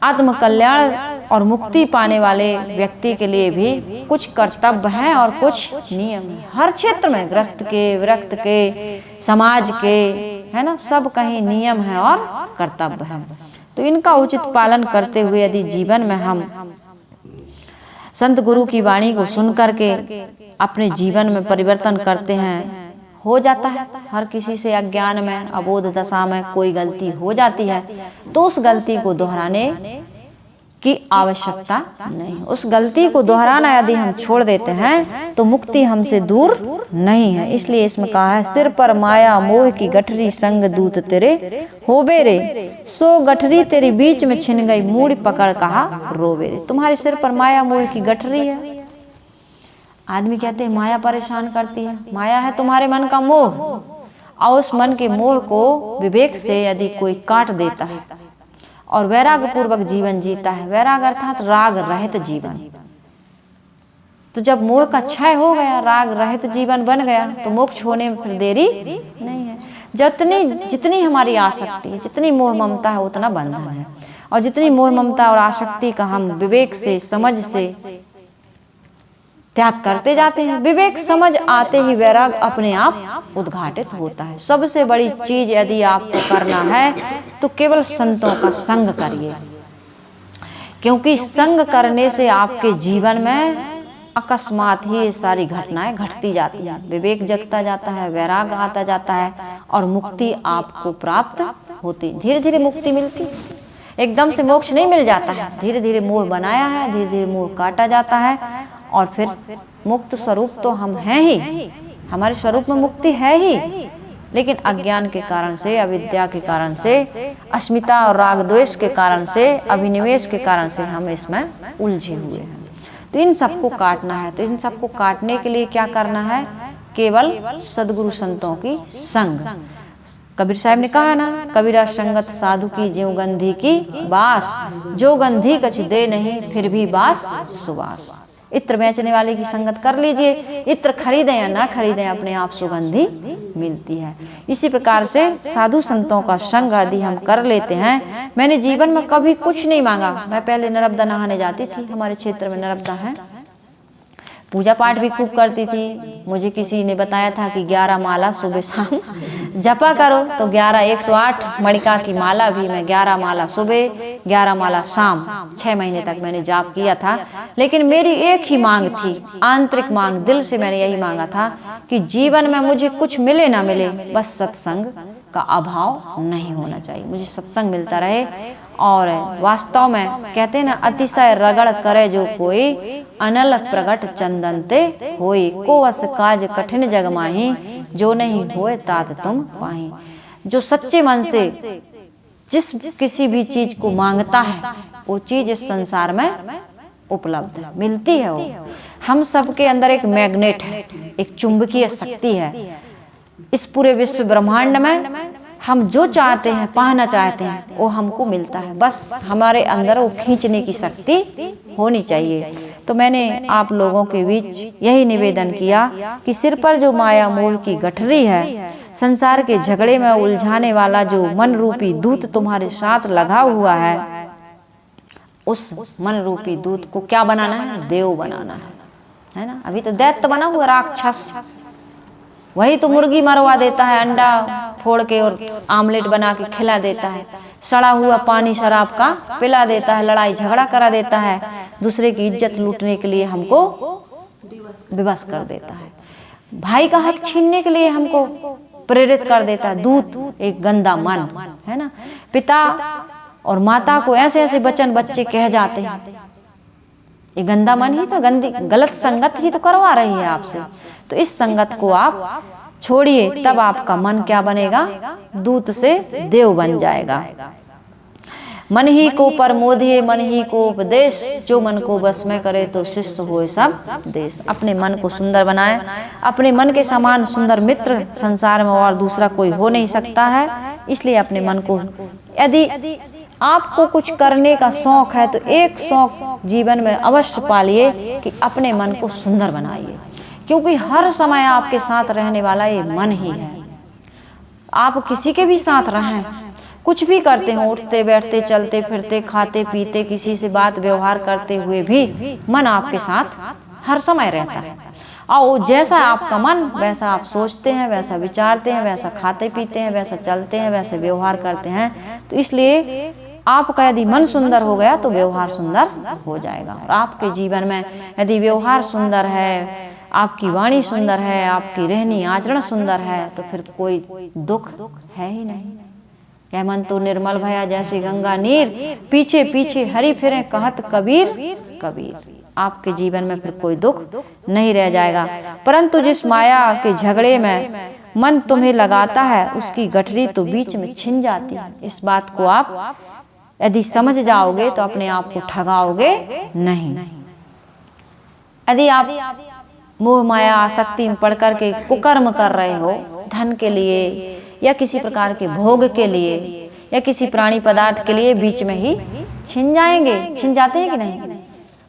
आत्म कल्याण और मुक्ति पाने वाले व्यक्ति के लिए भी कुछ कर्तव्य हैं और कुछ नियम हैं। हर क्षेत्र में ग्रस्त के, विरक्त के, समाज के, है ना, सब कहीं नियम है और कर्तव्य है। तो इनका उचित पालन करते हुए यदि जीवन में हम संत गुरु की वाणी को सुन करके अपने जीवन में परिवर्तन करते हैं, हो जाता है। हर किसी से अज्ञान में, अबोध दशा में कोई गलती हो जाती है, तो उस गलती को दोहराने की आवश्यकता नहीं। उस गलती को दोहराना यदि हम छोड़ देते हैं तो मुक्ति हमसे दूर नहीं है। इसलिए इसमें कहा है, सिर पर माया मोह की गठरी, संग दूत तेरे होबे रे, सो गठरी तेरी बीच में छिन गई, मूड़ी पकड़ कहा रोबे रे। तुम्हारे सिर पर माया मोह की गठरी है। आदमी कहते हैं माया परेशान करती है। माया है तुम्हारे मन का मोह, और उस मन के मोह को विवेक से यदि कोई काट देता है और वैराग पूर्वक जीवन जीता है, वैराग अर्थात राग रहित जीवन, तो जब मोह का क्षय हो गया, राग रहित जीवन बन गया, तो मोक्ष होने में फिर देरी नहीं है। जितनी हमारी आसक्ति है, जितनी मोह ममता है, उतना बंधन है। और जितनी मोह ममता और आसक्ति का हम विवेक से, समझ से त्याग करते जाते हैं, विवेक समझ आते ही वैराग अपने आप उद्घाटित होता है। सबसे बड़ी चीज यदि आपको करना है तो केवल संतों का संग करिए, क्योंकि संग करने से आपके जीवन में अकस्मात ही ये सारी घटनाएं घटती जाती हैं। विवेक जगता जाता है, वैराग आता जाता है और मुक्ति आपको प्राप्त होती। धीरे धीरे मुक्ति मिलती, एकदम से मोक्ष नहीं मिल जाता है। धीरे धीरे मोह बनाया है, धीरे धीरे मोह काटा जाता है और फिर मुक्त स्वरूप तो हम हैं ही, हमारे स्वरूप में मुक्ति है ही, लेकिन अज्ञान के कारण से, अविद्या के कारण से, अस्मिता और राग द्वेष के कारण से, अभिनिवेश के कारण से हम इसमें उलझे हुए हैं। तो इन सबको काटना है। तो इन सबको काटने के लिए क्या करना है? केवल सदगुरु संतों की संग। कबीर साहब ने कहा ना, कबीरा संगत साधु की ज्यों गंधी की बास, जो गंधी कछु दे नहीं फिर भी बास सुबास। इत्र बेचने वाले की संगत कर लीजिए, इत्र खरीदें या ना खरीदें, अपने आप सुगंधी मिलती है। इसी प्रकार से साधु संतों का संग यदि हम कर लेते हैं। मैंने जीवन में कभी कुछ नहीं मांगा। मैं पहले नर्मदा नहाने जाती थी, हमारे क्षेत्र में नर्मदा है, पूजा पाठ भी खूब करती थी। मुझे किसी ने बताया था कि 11 माला सुबह शाम जपा करो, तो 11 108 मणिका की माला भी मैं 11 माला सुबह 11 माला शाम 6 महीने तक मैंने जाप किया था। लेकिन मेरी एक ही मांग थी, आंतरिक मांग, दिल से मैंने यही मांगा था कि जीवन में मुझे कुछ मिले ना मिले, बस सत्संग का अभाव नहीं होना चाहिए, मुझे सत्संग मिलता रहे। और वास्तव में कहते हैं ना, अतिशय रगड़ करे जो कोई, अनल प्रगट चंदनते होई, को वस काज कठिन जग माही, जो नहीं होए तात तुम पाही। जो सच्चे मन से जिस किसी भी चीज को मांगता है, वो चीज इस संसार में उपलब्ध है, मिलती है। वो हम सबके अंदर एक मैग्नेट है, एक चुंबकीय शक्ति है। इस पूरे विश्व ब्रह्मांड में हम जो चाहते हैं, पाना चाहते हैं, वो हमको मिलता है। बस हमारे अंदर वो खींचने की शक्ति होनी चाहिए। तो मैंने आप लोगों के बीच यही निवेदन किया कि सिर पर जो माया मोह की गठरी है, संसार के झगड़े में उलझाने वाला जो मन रूपी दूत तुम्हारे साथ लगा हुआ है, उस मन रूपी दूत को क्या बनाना है? देव बनाना है ना। अभी तो दैत्य बना हुआ, राक्षस। वही तो मुर्गी मरवा देता है, अंडा फोड़ के और आमलेट बना के खिला देता है, सड़ा हुआ पानी शराब का पिला देता है, लड़ाई झगड़ा करा देता है, दूसरे की इज्जत लूटने के लिए हमको विवश कर देता है, भाई का हक छीनने के लिए हमको प्रेरित कर देता है। दूत एक गंदा मन है ना। पिता और माता को ऐसे ऐसे वचन बच्चे कह जाते हैं, ये गंदा मन ही तो, गंदी गलत संगत ही तो करवा रही है आपसे। तो इस संगत को आप छोड़िए, तब आपका मन क्या बनेगा? दूत से देव बन जाएगा। मन ही को परमोधिए मन ही को उपदेश, जो मन को बस में करे तो शिष्य होए सब देश। अपने मन को सुंदर बनाए, अपने मन के समान सुंदर मित्र संसार में और दूसरा कोई हो नहीं सकता है। इसलिए अपने मन को, यदि आपको कुछ करने का शौक है तो एक शौक जीवन में अवश्य पालिए कि अपने मन को सुंदर बनाइए, क्योंकि हर समय आपके साथ रहने वाला ये मन ही है। आप किसी के भी साथ रहें कुछ भी करते हो, उठते बैठते चलते फिरते खाते पीते किसी से बात व्यवहार करते हुए भी मन आपके साथ हर समय रहता है। और जैसा आपका मन वैसा आप सोचते हैं, वैसा विचारते हैं, वैसा खाते पीते हैं, वैसा चलते हैं, वैसे व्यवहार करते हैं। तो इसलिए आपका यदि मन सुंदर हो गया तो व्यवहार सुंदर हो जाएगा। और आपके जीवन में यदि व्यवहार सुंदर है, आपकी वाणी सुंदर है, आपकी रहनी आचरण सुंदर है, तो फिर कोई दुख है ही नहीं। यह मन तो निर्मल भया जैसे गंगा नीर, पीछे पीछे हरि फिरे कहत कबीर कबीर। आपके जीवन में फिर कोई दुख नहीं रह जाएगा। परंतु जिस माया के झगड़े में मन तुम्हें लगाता है, उसकी गठरी तो बीच में छिन जाती है। इस बात को आप यदि समझ जाओगे तो अपने आप को ठगाओगे नहीं। यदि आप मोह माया आसक्ति में पड़ कर के कुकर्म कर रहे हो, धन के लिए या किसी प्रकार के भोग के लिए या किसी प्राणी पदार्थ के लिए, बीच में ही छिन जाएंगे। छिन जाते हैं कि नहीं?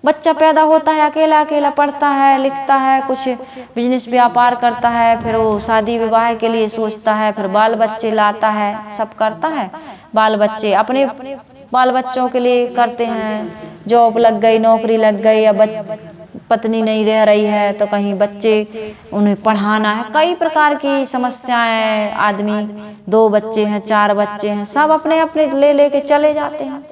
बच्चा पैदा होता है, अकेला अकेला पढ़ता है, लिखता है, कुछ बिजनेस व्यापार करता है, फिर वो शादी विवाह के लिए सोचता है, फिर बाल बच्चे लाता है, सब करता है। बाल बच्चे अपने बाल बच्चों के लिए करते हैं। जॉब लग गई, नौकरी लग गई, या पत्नी नहीं रह रही है तो कहीं बच्चे उन्हें पढ़ाना है, कई प्रकार की समस्याएं। आदमी 2 बच्चे हैं, 4 बच्चे हैं, सब अपने अपने ले लेके चले जाते हैं।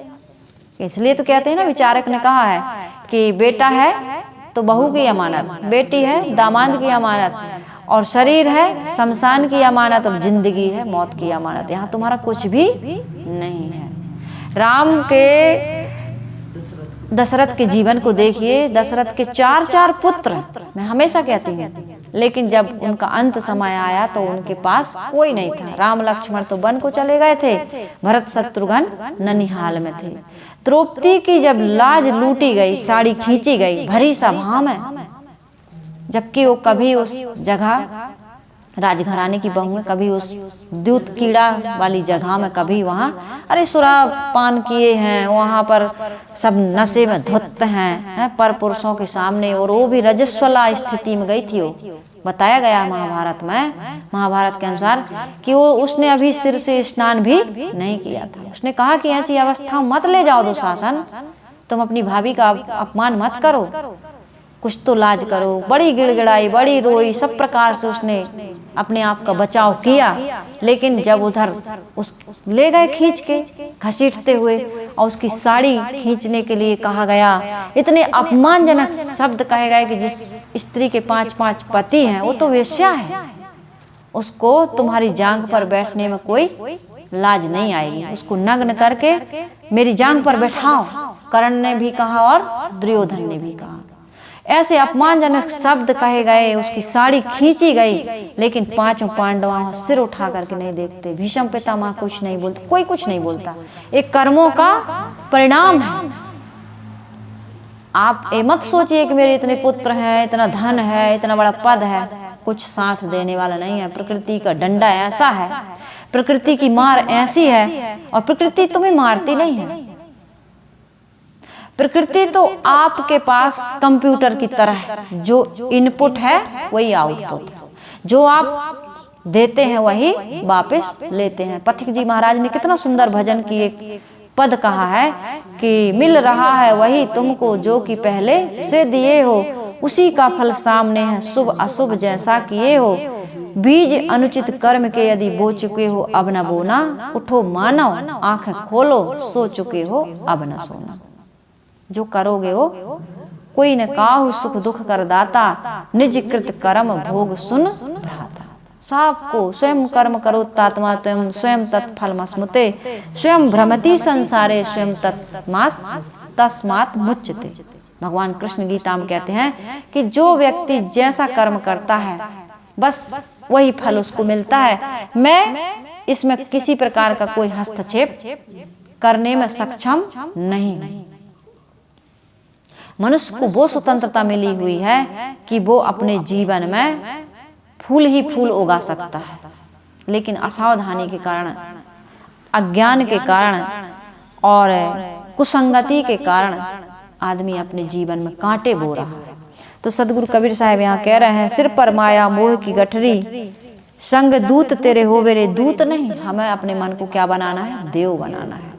इसलिए तो कहते हैं ना, विचारक ने कहा है कि बेटा है तो बहू की अमानत, बेटी है दामाद की अमानत, और शरीर है शमशान की अमानत, और जिंदगी है मौत की अमानत। यहाँ तुम्हारा कुछ भी नहीं है। राम के दशरथ के जीवन को देखिए। दशरथ के 4 पुत्र, मैं हमेशा कहती हूँ, लेकिन जब उनका अंत समय आया तो उनके पास कोई नहीं था। राम लक्ष्मण तो वन को चले गए थे, भरत शत्रुघ्न ननिहाल में थे। द्रौपदी की जब लाज लूटी गई, साड़ी खींची गई भरी सभा में, जबकि वो कभी उस जगह राजघराने की बहू में, कभी उस दूध कीड़ा वाली जगह में, कभी वहाँ अरे शराब पान किए हैं, वहाँ पर सब नशे में धुत हैं पर पुरुषों के सामने, और वो भी रजस्वला स्थिति में गई थी। वो बताया गया महाभारत में, महाभारत के अनुसार कि वो उसने अभी सिर से स्नान भी नहीं किया था। उसने कहा कि ऐसी अवस्था मत ले जाओ दुशासन, तुम अपनी भाभी का अपमान मत करो, कुछ तो लाज करो। बड़ी गिड़गिड़ाई, बड़ी रोई, सब प्रकार से उसने अपने आप का बचाव किया। लेकिन जब उधर उस ले गए खींच के घसीटते हुए, और उसकी साड़ी खींचने के लिए कहा गया, इतने अपमानजनक शब्द कहे गए कि जिस स्त्री के 5 पति हैं वो तो वेश्या है, उसको तुम्हारी जांघ पर बैठने में कोई लाज नहीं आएगी, उसको नग्न करके मेरी जांघ पर बैठाओ। कर्ण ने भी कहा और दुर्योधन ने भी कहा। ऐसे अपमानजनक शब्द कहे गए, उसकी साड़ी खींची गई, लेकिन 5 पांडवों सिर उठा करके नहीं देखते। भीष्म पितामह कुछ नहीं बोलते, कोई कुछ नहीं बोलता। एक कर्मों का परिणाम है। आप ये मत सोचिए कि मेरे इतने पुत्र हैं, इतना धन है, इतना बड़ा पद है, कुछ साथ देने वाला नहीं है। प्रकृति का डंडा ऐसा है, प्रकृति की मार ऐसी है, और प्रकृति तुम्हें मारती नहीं है। प्रकृति तो आपके पास कंप्यूटर की तरह है, जो इनपुट है वही आउटपुट है, जो आप देते हैं वही वापस लेते हैं। पथिक जी महाराज ने कितना सुंदर भजन की एक पद कहा है कि मिल रहा है वही तुमको जो कि पहले से दिए हो, उसी का फल सामने है, शुभ अशुभ जैसा किए हो। बीज अनुचित कर्म के यदि बो चुके हो अब न बोना, उठो मानव आंखें खोलो, सो चुके हो अब न सोना। जो करोगे हो कोई न काहू सुख दुख कर दाता, निज कृत कर्म भोग सुन भ्राता। सबको स्वयं कर्म करो तात्मा तुम, स्वयं तत्फल मस्मुते, स्वयं भ्रमति संसारे, स्वयं तस्मात् मुच्यते। भगवान कृष्ण गीता में कहते हैं कि जो व्यक्ति जैसा कर्म करता है बस वही फल उसको मिलता है। मैं इसमें किसी प्रकार का कोई हस्तक्षेप करने में सक्षम नहीं। मनुष्य को वो स्वतंत्रता मिली हुई है कि वो अपने जीवन में फूल ही फूल उगा सकता है, लेकिन असावधानी के कारण, अज्ञान के कारण और कुसंगति के कारण आदमी अपने जीवन में कांटे बो रहा है। तो सदगुरु कबीर साहब यहाँ कह रहे हैं, सिर पर माया मोह की गठरी संग दूत तेरे हो मेरे दूत नहीं। हमें अपने मन को क्या बनाना है? देव बनाना है,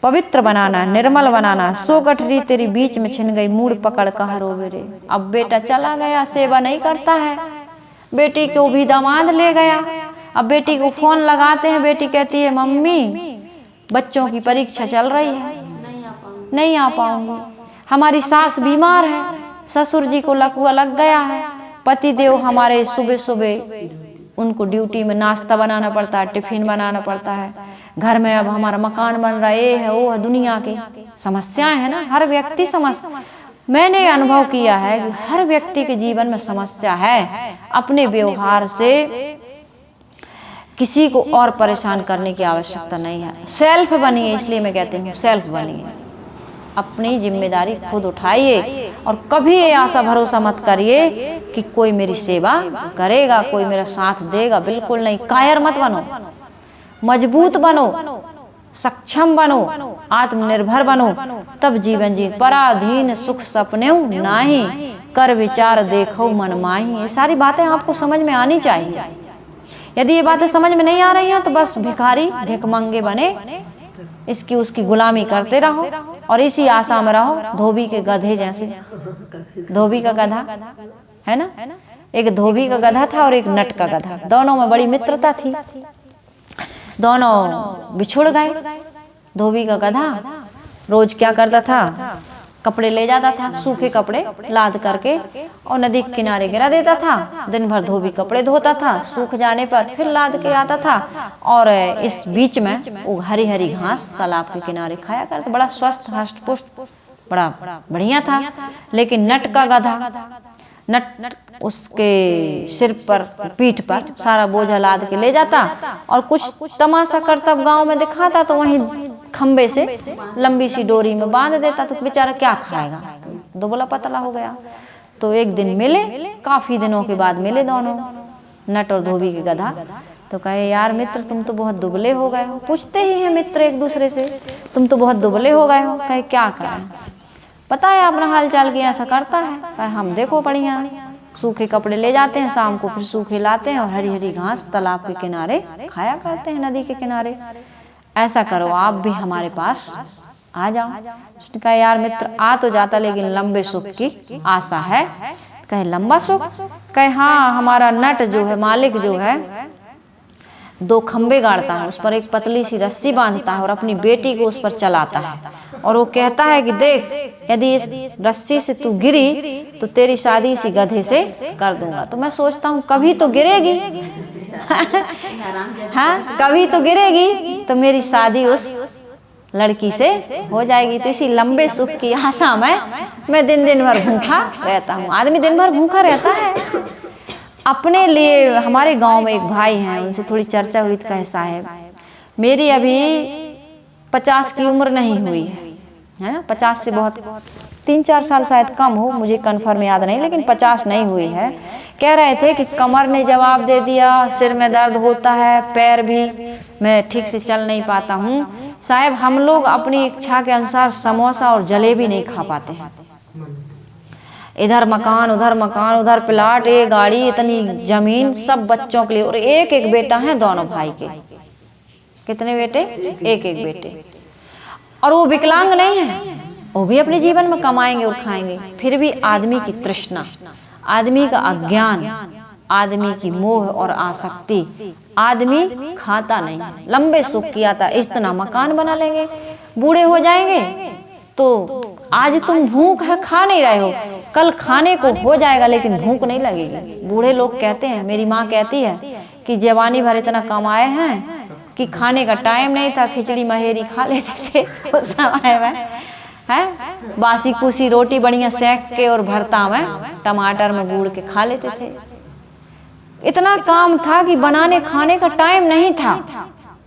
पवित्र बनाना है, निर्मल बनाना है। सो गठरी तेरी बीच में छिन गई, मूड पकड़ कहाँ रोवे रे। अब बेटा चला गया, सेवा नहीं करता है, बेटी को भी दामाद ले गया। अब बेटी को फोन लगाते हैं, बेटी कहती है मम्मी बच्चों की परीक्षा चल रही है, नहीं आ पाऊंगी। हमारी सास बीमार है, ससुर जी को लकवा लग गया है, पति देव हमारे सुबह सुबह उनको ड्यूटी में नाश्ता बनाना पड़ता है, टिफिन बनाना पड़ता है, घर में अब हमारा मकान बन रहा है, ये है वो है, दुनिया की समस्याएं है ना। हर व्यक्ति समस्या, मैंने अनुभव किया है कि हर व्यक्ति के जीवन में समस्या है। अपने व्यवहार से किसी को और परेशान करने की आवश्यकता नहीं है। सेल्फ बनिए, इसलिए मैं कहती हूँ सेल्फ बनिए, अपनी जिम्मेदारी खुद उठाइए और कभी ये आशा भरोसा मत करिए कि कोई मेरी सेवा करेगा, कोई मेरा साथ देगा। बिल्कुल नहीं, कायर मत बनो, मजबूत बनो, सक्षम बनो, आत्मनिर्भर बनो, तब जीवन जी। पराधीन सुख सपने नाही, कर विचार देखो मन माही। ये सारी बातें आपको समझ में आनी चाहिए। यदि ये बातें समझ में नहीं आ रही हैं तो बस भिखारी भिखमंगे बने इसकी उसकी गुलामी करते रहो और इसी आशा में रहो, धोबी के गधे जैसे। धोबी का गधा है ना, एक धोबी का गधा था और एक नट का गधा, दोनों में बड़ी मित्रता थी, दोनों बिछुड़ गए। धोबी का गधा रोज क्या करता था, कपड़े ले जाता था, सूखे कपड़े लाद करके और नदी के किनारे गिरा देता था। दिन भर धोबी कपड़े धोता था, सूख जाने पर फिर लाद के आता था और इस बीच में वो हरी हरी घास तालाब के किनारे खाया करता। बड़ा स्वस्थ हष्ट पुष्ट, बड़ा बढ़िया था। लेकिन नट का गधा, नट उसके सिर पर पीठ पर सारा बोझा लाद के ले जाता और कुछ तमाशा करता गांव में दिखाता, तो वहीं खंबे से लंबी सी डोरी में बांध देता, तो बेचारा क्या खाएगा, दुबला पतला हो गया। तो एक दिन मिले, काफी दिनों के बाद मिले दोनों, नट और धोबी के गधा। तो कहे यार मित्र तुम तो बहुत दुबले हो गए हो। पूछते ही हैं मित्र एक दूसरे से, तुम तो बहुत दुबले हो गए हो। कहे क्या करें, पता है अपना हाल चाल की ऐसा करता है। कहे हम देखो बढ़िया, सूखे कपड़े ले जाते हैं, शाम को फिर सूखे लाते हैं और हरी हरी घास तालाब के किनारे खाया करते हैं, नदी के किनारे। ऐसा करो आप भी हमारे पास आ जाओ। उसने कहा यार मित्र आ तो जाता, लेकिन लंबे सुख की आशा है। कहे लंबा सुख? कहे हाँ, हमारा नट जो है, मालिक जो है, 2 खंबे गाड़ता है, उस पर एक पतली सी रस्सी बांधता है और अपनी बेटी को उस पर चलाता है और वो कहता है कि देख यदि इस रस्सी से तू गिरी तो तेरी शादी इसी गधे से कर दूंगा। तो मैं सोचता हूँ कभी तो गिरेगी हाँ कभी तो गिरेगी तो मेरी शादी उस लड़की से हो जाएगी। तो इसी लंबे सुख की आशा में मैं दिन दिन भर भूखा रहता हूँ। आदमी दिन भर भूखा रहता है अपने लिए। हमारे गांव में एक भाई हैं, उनसे थोड़ी चर्चा हुई तो कहे साहब मेरी अभी 50 की उम्र नहीं हुई है ना, 50 से बहुत 3-4 साल शायद कम हो, मुझे कन्फर्म याद नहीं, लेकिन 50 नहीं हुई है। कह रहे थे कि कमर ने जवाब दे दिया, सिर में दर्द होता है, पैर भी मैं ठीक से चल नहीं पाता हूँ। साहब हम लोग अपनी इच्छा के अनुसार समोसा और जलेबी नहीं खा पाते हैं। इधर मकान उधर प्लाट, ये गाड़ी, इतनी जमीन, सब बच्चों के लिए, और एक एक बेटा है दोनों भाई के। कितने बेटे? एक एक बेटे। और वो विकलांग नहीं है, वो भी अपने जीवन में कमाएंगे और खाएंगे। फिर भी आदमी की तृष्णा, आदमी का अज्ञान, आदमी की मोह और आसक्ति, आदमी खाता नहीं। लंबे सुख की आता, इतना मकान बना लेंगे, बूढ़े हो जाएंगे तो आज तुम भूख है खा नहीं रहे हो, कल खाने को हो जाएगा लेकिन भूख नहीं लगेगी। बूढ़े लोग कहते हैं, मेरी माँ कहती है कि जवानी भर इतना कमाए हैं कि खाने का टाइम नहीं था, खिचड़ी महेरी खा लेते थे उस समय में, है बासी कुसी रोटी बढ़िया सेक के और भरता में टमाटर में गूड़ के खा लेते थे। इतना काम था कि बनाने खाने का टाइम नहीं था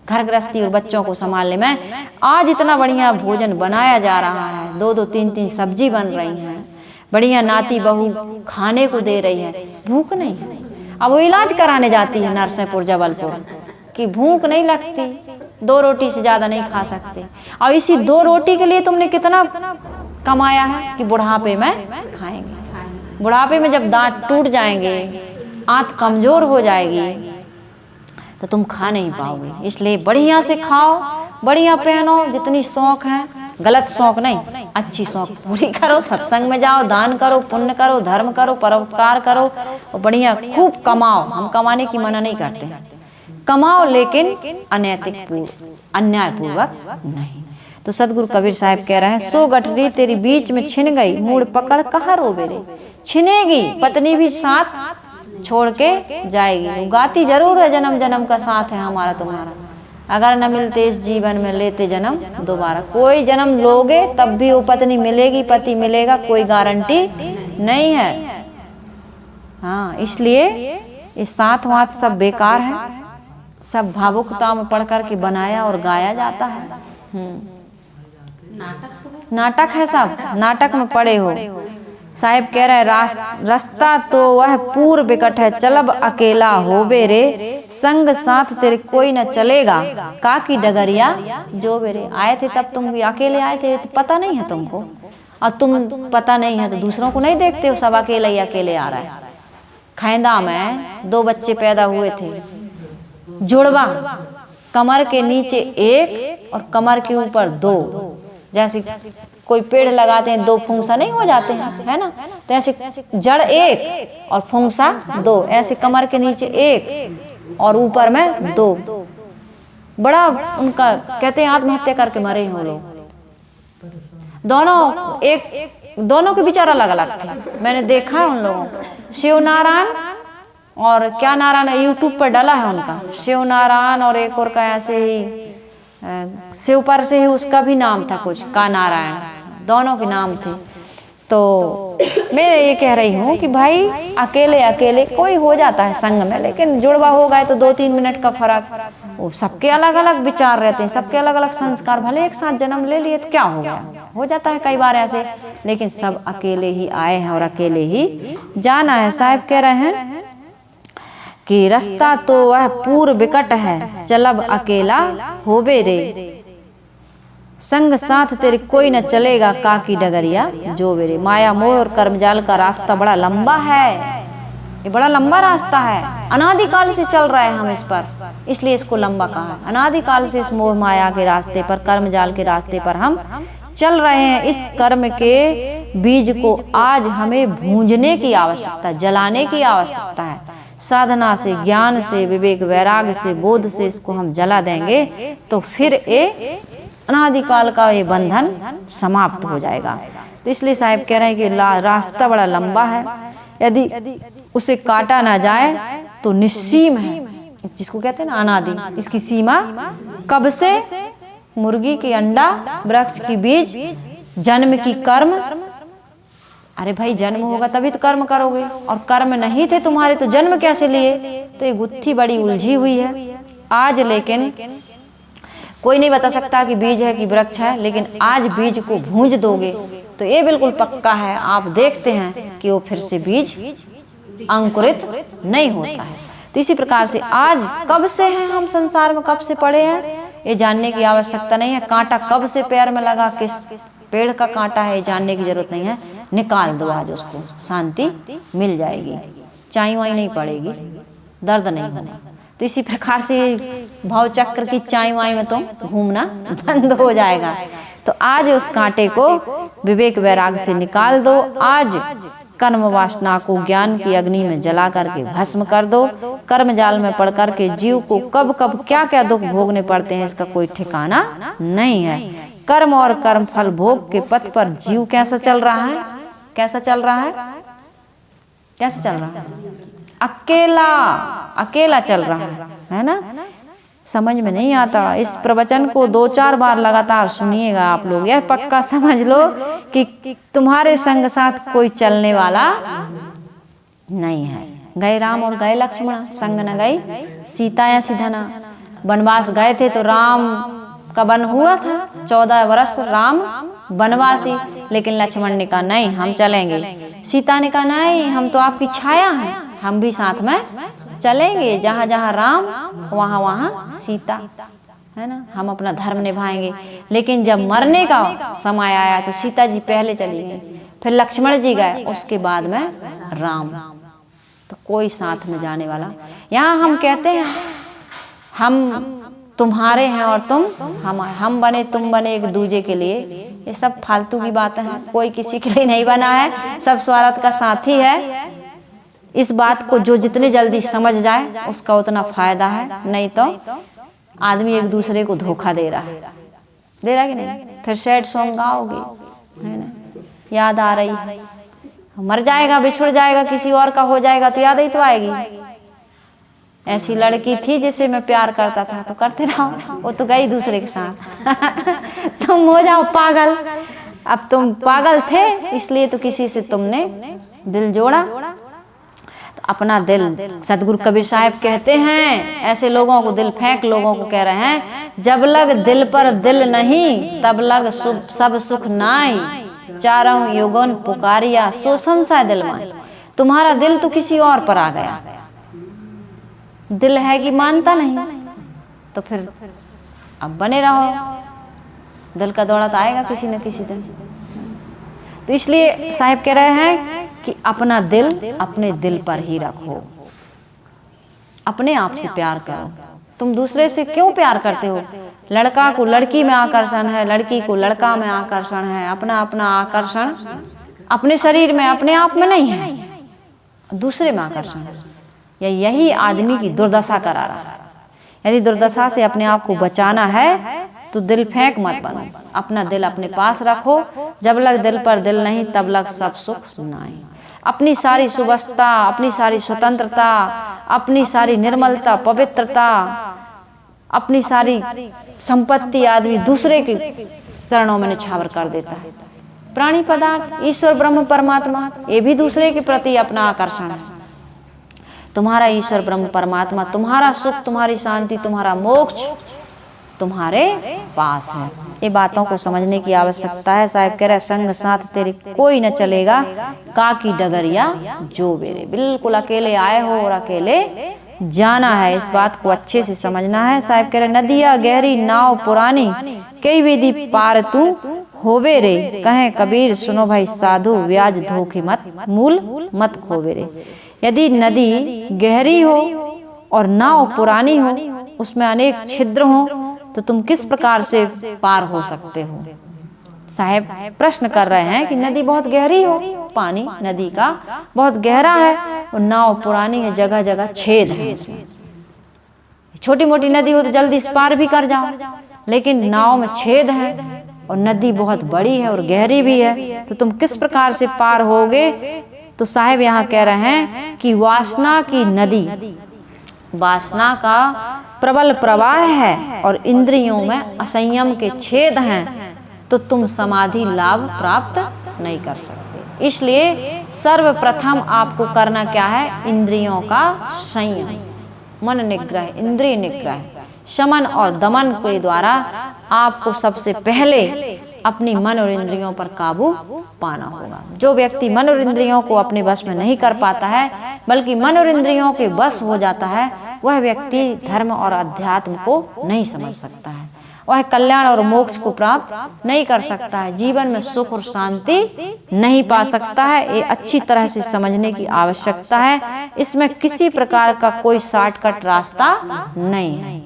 घर गृहस्थी और बच्चों को संभालने में। आज इतना बढ़िया भोजन बनाया जा रहा है, 2-2 3-3 सब्जी बन रही हैं, बढ़िया नाती बहू खाने को दे रही है, भूख नहीं। अब वो इलाज कराने जाती है नरसिंहपुर जबलपुर कि भूख नहीं लगती, 2 रोटी से ज्यादा नहीं खा सकते। और इसी 2 रोटी के लिए तुमने कितना कमाया है कि बुढ़ापे में खाएंगे। बुढ़ापे में जब दांत टूट जाएंगे, आंत कमजोर हो जाएगी, तो तुम खा नहीं पाओगे। इसलिए बढ़िया से खाओ, बढ़िया पहनो, जितनी शौक है, गलत शौक नहीं, अच्छी शौक पूरी करो, सत्संग में जाओ, दान करो, पुण्य करो, धर्म करो, परोपकार करो और बढ़िया खूब कमाओ। हम कमाने की मना नहीं करते हैं, कमाओ, लेकिन अन्यायपूर्वक नहीं। तो सदगुरु कबीर साहब कह रहे हैं, सो गठरी तेरी बीच में छिन गई, मूड पकड़ कहाँ रोवे रे। छिनेगी, पत्नी भी साथ छोड़ के जाएगी, गाती जरूर है जन्म जन्म का साथ है हमारा तुम्हारा, अगर न मिलते इस जीवन में लेते जन्म दोबारा। कोई जन्म लोगे तब भी वो पत्नी मिलेगी, पति मिलेगा, कोई गारंटी नहीं है। हाँ, इसलिए ये साथ वाथ सब बेकार है, सब भावुकता में पढ़ कर के बनाया और गाया जाता है। नाटक है, सब नाटक में पड़े हो। साहिब कह रहे हैं, रास्ता तो वह पूर्व विकट है, चलब अकेला होबे रे, संग साथ तेरे कोई न चलेगा, काकी डगरिया जो बेरे। आए थे तब तुम अकेले आए थे, तो पता नहीं है तुमको, और तुम पता नहीं है तो दूसरों को नहीं देखते हो, सब अकेले ही अकेले आ रहा है। खैंदा में 2 बच्चे पैदा हुए थे, जुड़वा, कमर के नीचे 1 और कमर के ऊपर 2। जैसे कोई पेड़ लगाते हैं 2 फुंसा नहीं हो जाते हैं, है ना, तो ऐसे जड़ 1 और फुंसा 2, ऐसे कमर के नीचे 1 और ऊपर में 2। बड़ा उनका कहते हैं आत्महत्या करके मरे हैं वो लोग। दोनों के विचार अलग अलग थे, मैंने देखा है उन लोगों को। शिव नारायण और क्या नारायण, यूट्यूब पर डाला है उनका, शिव नारायण, और एक और का ऐसे ही शिव पर से ही उसका भी नाम था कुछ, का नारायण, दोनों के नाम थे। तो मैं ये कह रही हूँ कि भाई अकेले अकेले कोई हो जाता है संग में, लेकिन जुड़वा हो गए तो 2-3 मिनट का फर्क, वो सबके अलग अलग विचार रहते हैं, सबके अलग अलग संस्कार, भले एक साथ जन्म ले लिए तो क्या हो गया, हो जाता है कई बार ऐसे, लेकिन सब अकेले ही आए हैं और अकेले ही जाना है। साहब कह रहे हैं कि रास्ता तो वह पूर्व विकट है, चलब अकेला होबे रे, संग साथ तेरे कोई न चलेगा, काकी डगरिया जो बेरे। माया मोह और कर्मजाल का रास्ता बड़ा लंबा है, ये बड़ा लंबा रास्ता है, अनादिकाल से चल रहे हैं हम इस पर, इसलिए इसको लंबा कहा है। अनादिकाल से इस मोह माया के रास्ते पर, कर्मजाल के रास्ते पर हम चल रहे हैं। इस कर्म के बीज को आज हमें भूंजने की आवश्यकता, जलाने की आवश्यकता है। साधना से, ज्ञान से, विवेक वैराग्य से, बोध से इसको हम जला देंगे तो फिर ये अनादिकाल का ये बंधन समाप्त हो जाएगा। तो इसलिए साहिब कह रहे हैं कि रास्ता बड़ा लंबा है, यदि उसे काटा ना जाए तो निस्सीम है, जिसको कहते हैं ना अनादि, इसकी सीमा कब से, मुर्गी की अंडा, वृक्ष की बीज, जन्म की कर्म। अरे भाई जन्म होगा तभी तो कर्म करोगे, और कर्म नहीं थे तुम्हारे तो जन्म कैसे लिए। तो ये गुत्थी बड़ी उलझी हुई है आज, लेकिन कोई नहीं बता सकता कि बीज है कि वृक्ष है, लेकिन आज बीज को भूंज दोगे तो ये बिल्कुल पक्का है, आप देखते हैं कि वो फिर से बीज अंकुरित नहीं होता है। तो इसी प्रकार से आज कब से हैं हम संसार में, कब से पड़े हैं, ये जानने की आवश्यकता नहीं है। कांटा कब से पैर में लगा, किस पेड़ का कांटा है, ये जानने की जरूरत नहीं है। निकाल दो आज उसको, शांति मिल जाएगी, चाई वाई नहीं पड़ेगी, दर्द नहीं होगा। तो इसी प्रकार से भाव चक्र की चाई वाई में तो घूमना बंद हो जाएगा। तो आज उस कांटे को विवेक वैराग्य से निकाल दो। आज कर्म वासना को ज्ञान की अग्नि में जला करके भस्म कर दो। कर्म जाल में पड़ करके जीव को कब कब क्या क्या दुख भोगने पड़ते हैं इसका कोई ठिकाना नहीं है। कर्म और कर्म फल भोग के पथ पर जीव कैसा चल रहा है, कैसा चल रहा है, कैसा चल रहा है, अकेला अकेला चल रहा है ना। समझ में नहीं आता। इस प्रवचन को 2-4 बार लगातार सुनिएगा आप लोग, यह पक्का समझ लो कि तुम्हारे संग साथ कोई चलने वाला नहीं है। गए राम और गए लक्ष्मण, संग न गई सीता या सीधना। वनवास गए थे तो राम का वन हुआ था, 14 वर्ष राम वनवासी, लेकिन लक्ष्मण ने कहा नहीं हम चलेंगे। सीता ने कहा नहीं हम तो आपकी छाया हैं, हम भी साथ में चलेंगे, जहाँ जहाँ राम वहाँ वहाँ सीता, है ना, हम अपना धर्म निभाएंगे। लेकिन जब मरने का समय आया तो सीता जी पहले चली गई, फिर लक्ष्मण जी गए, उसके बाद में राम। तो कोई साथ में जाने वाला, यहाँ हम कहते हैं हम तुम्हारे हैं और तुम हम बने तुम बने एक दूजे के लिए, ये सब फालतू की बातें हैं। कोई किसी के लिए नहीं बना है, सब स्वार्थ का साथी है। इस बात को जो जितने जल्दी समझ जाए उसका उतना फायदा है, नहीं तो आदमी एक दूसरे को धोखा दे रहा है, दे रहा कि नहीं। फिर सैड सॉन्ग गाओगी, है ना, याद आ रही है, मर जाएगा, बिछुड़ जाएगा, किसी और का हो जाएगा तो याद ही तो आएगी। ऐसी लड़की थी जिसे मैं प्यार करता था, तो करते रहो, वो तो गई दूसरे के साथ। तुम हो जाओ पागल। अब तुम पागल थे इसलिए तो किसी से तुमने दिल जोड़ा, तो अपना दिल, सदगुरु कबीर साहब कहते हैं ऐसे लोगों को दिल फेंक लोगों को कह रहे हैं, जब लग दिल पर दिल नहीं तब लग सब सुख नाई, चारों युगन पुकारिया सो संसार दिल में। तुम्हारा दिल तो किसी और पर आ गया, दिल है कि मानता नहीं, तो फिर अब बने रहो, दिल का दौड़ा तो आएगा किसी न किसी दिन। तो इसलिए साहब कह रहे हैं कि अपना दिल अपने दिल पर ही रखो, अपने आप से प्यार करो। तुम दूसरे से क्यों प्यार करते हो? लड़का को लड़की में आकर्षण है, लड़की को लड़का में आकर्षण है, अपना अपना आकर्षण अपने शरीर में, अपने आप में नहीं है, दूसरे में आकर्षण है। यही आदमी की दुर्दशा करा रहा है। यदि दुर्दशा से अपने आप को बचाना है तो दिल फेंक मत बनो, अपना दिल अपने पास रखो। जब लग दिल पर दिल नहीं तब लग सब सुख नहीं। अपनी सारी सुवस्था, अपनी सारी स्वतंत्रता, अपनी सारी निर्मलता, पवित्रता, अपनी सारी संपत्ति आदमी दूसरे के चरणों में निछावर कर देता है। प्राणी पदार्थ, ईश्वर ब्रह्म परमात्मा, ये भी दूसरे के प्रति अपना आकर्षण है। तुम्हारा ईश्वर ब्रह्म परमात्मा, तुम्हारा सुख, तुम्हारी शांति, तुम्हारा मोक्ष तुम्हारे पास है। ये बातों को समझने की आवश्यकता है। साहब कह रहे संग साथ तेरे कोई न चलेगा, काकी डगरिया जो बेरे। बिल्कुल अकेले आए हो और अकेले जाना है, इस बात को अच्छे से समझना है। साहब कह रहे नदिया गहरी नाव पुरानी, कई विधि पार तू होवे रे। कहें कबीर सुनो भाई साधु, ब्याज धोखे मत मूल मत खोवे रे। यदि नदी गहरी हो और नाव पुरानी हो, उसमें अनेक छिद्र हो, तो तुम किस प्रकार से पार हो सकते हो? साहब प्रश्न कर रहे हैं कि नदी बहुत गहरी हो, पानी नदी का बहुत गहरा है और नाव पुरानी है, जगह जगह छेद है उसमें। छोटी मोटी नदी हो तो जल्दी इस पार भी कर जाओ, लेकिन नाव में छेद है और नदी बहुत बड़ी है और गहरी भी है, तो तुम किस प्रकार से पार होगे? तो साहब यहाँ कह रहे हैं कि वासना की नदी, वासना का प्रबल प्रवाह है और इंद्रियों में असंयम के छेद हैं, तो तुम समाधि लाभ प्राप्त नहीं कर सकते। इसलिए सर्वप्रथम आपको करना क्या है? इंद्रियों का संयम, मन निग्रह, इंद्रिय निग्रह, शमन और दमन के द्वारा आपको सबसे पहले अपनी मन और इंद्रियों पर काबू पाना होगा। जो व्यक्ति मन और इंद्रियों को अपने वश में नहीं कर पाता है, बल्कि मन और इंद्रियों के वश हो जाता है, वह व्यक्ति धर्म और अध्यात्म को नहीं समझ सकता है, वह कल्याण और मोक्ष को प्राप्त नहीं कर सकता है, जीवन में सुख और शांति नहीं पा सकता है। ये अच्छी तरह से समझने की आवश्यकता है। इसमें किसी प्रकार का कोई शॉर्टकट रास्ता नहीं है।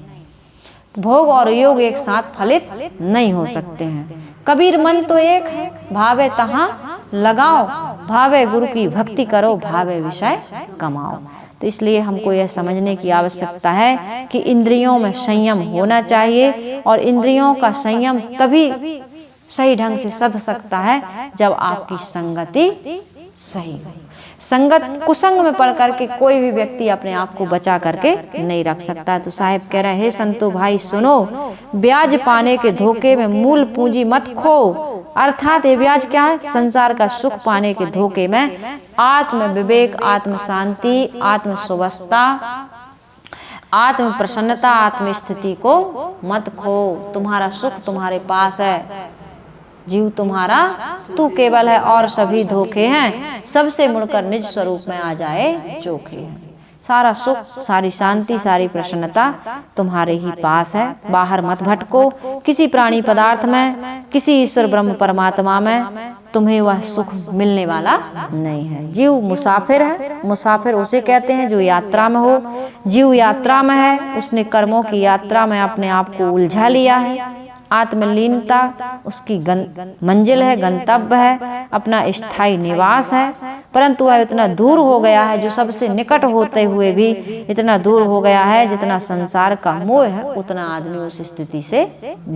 भोग और योग एक साथ फलित नहीं हो सकते हैं। कबीर मन तो एक है, भावे तहाँ लगाओ, भावे गुरु की भक्ति करो, भावे विषय कमाओ। तो इसलिए हमको यह समझने की आवश्यकता है कि इंद्रियों में संयम होना चाहिए, और इंद्रियों का संयम तभी सही ढंग से सध सकता है जब आपकी संगति सही हो। संगत कुसंग में पड़ करके कोई भी व्यक्ति अपने आप को बचा करके नहीं रख सकता। तो साहिब कह रहे हैं संतो भाई सुनो, ब्याज पाने के धोखे में मूल पूंजी मत खो। अर्थात ये ब्याज क्या है? संसार का सुख पाने के धोखे में आत्म विवेक, आत्म शांति, आत्म सुवस्था, आत्म प्रसन्नता, आत्म स्थिति को मत खो। तुम्हारा सुख तुम्हारे पास है, जीव तुम्हारा तू केवल है और सभी धोखे हैं। सबसे मुड़कर निज स्वरूप में आ जाए चोखे हैं। सारा सुख, सारी शांति, सारी प्रसन्नता तुम्हारे ही पास है। बाहर मत भटको किसी प्राणी पदार्थ में, किसी ईश्वर ब्रह्म परमात्मा में तुम्हें वह सुख मिलने वाला नहीं है। जीव मुसाफिर है। मुसाफिर उसे कहते हैं जो यात्रा में हो। जीव यात्रा में है, उसने कर्मों की यात्रा में अपने आप को उलझा लिया है। आत्मलीनता उसकी मंजिल है, गंतव्य है, अपना स्थायी निवास है। परंतु वह इतना दूर हो गया है, जो सबसे निकट होते हुए भी इतना दूर हो गया है, जितना संसार का मोह है उतना आदमी उस स्थिति से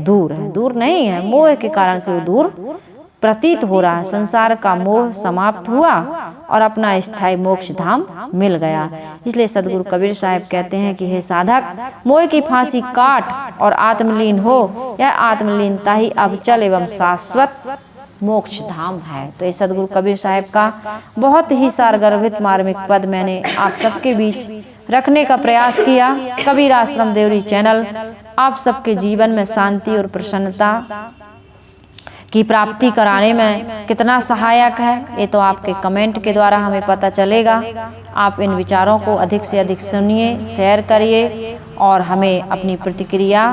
दूर है। दूर नहीं है, मोह के कारण से वो दूर प्रतीत हो रहा है। संसार का मोह समाप्त हुआ और अपना स्थायी मोक्ष धाम मिल गया। इसलिए सदगुरु कबीर साहब कहते हैं कि हे साधक, मोह की फांसी काट और आत्मलीन हो। यह आत्मलीनता ही अविचल एवं शाश्वत मोक्ष धाम है। तो ये सदगुरु कबीर साहब का बहुत ही सारगर्भित मार्मिक पद मैंने आप सबके बीच रखने का प्रयास किया। कबीर आश्रम देवरी चैनल आप सबके जीवन में शांति और प्रसन्नता की प्राप्ति कराने में कितना सहायक है, ये तो आपके कमेंट के द्वारा हमें पता चलेगा। आप इन विचारों को अधिक से अधिक सुनिए, शेयर करिए और हमें अपनी प्रतिक्रिया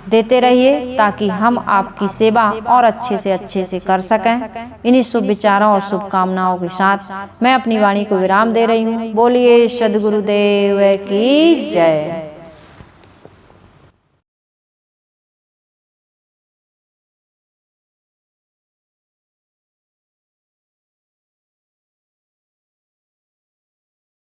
देते रहिए, ताकि हम आपकी सेवा और अच्छे से कर सकें। इन्हीं शुभ विचारों और शुभकामनाओं के साथ मैं अपनी वाणी को विराम दे रही हूँ। बोलिए सद्गुरुदेव की जय।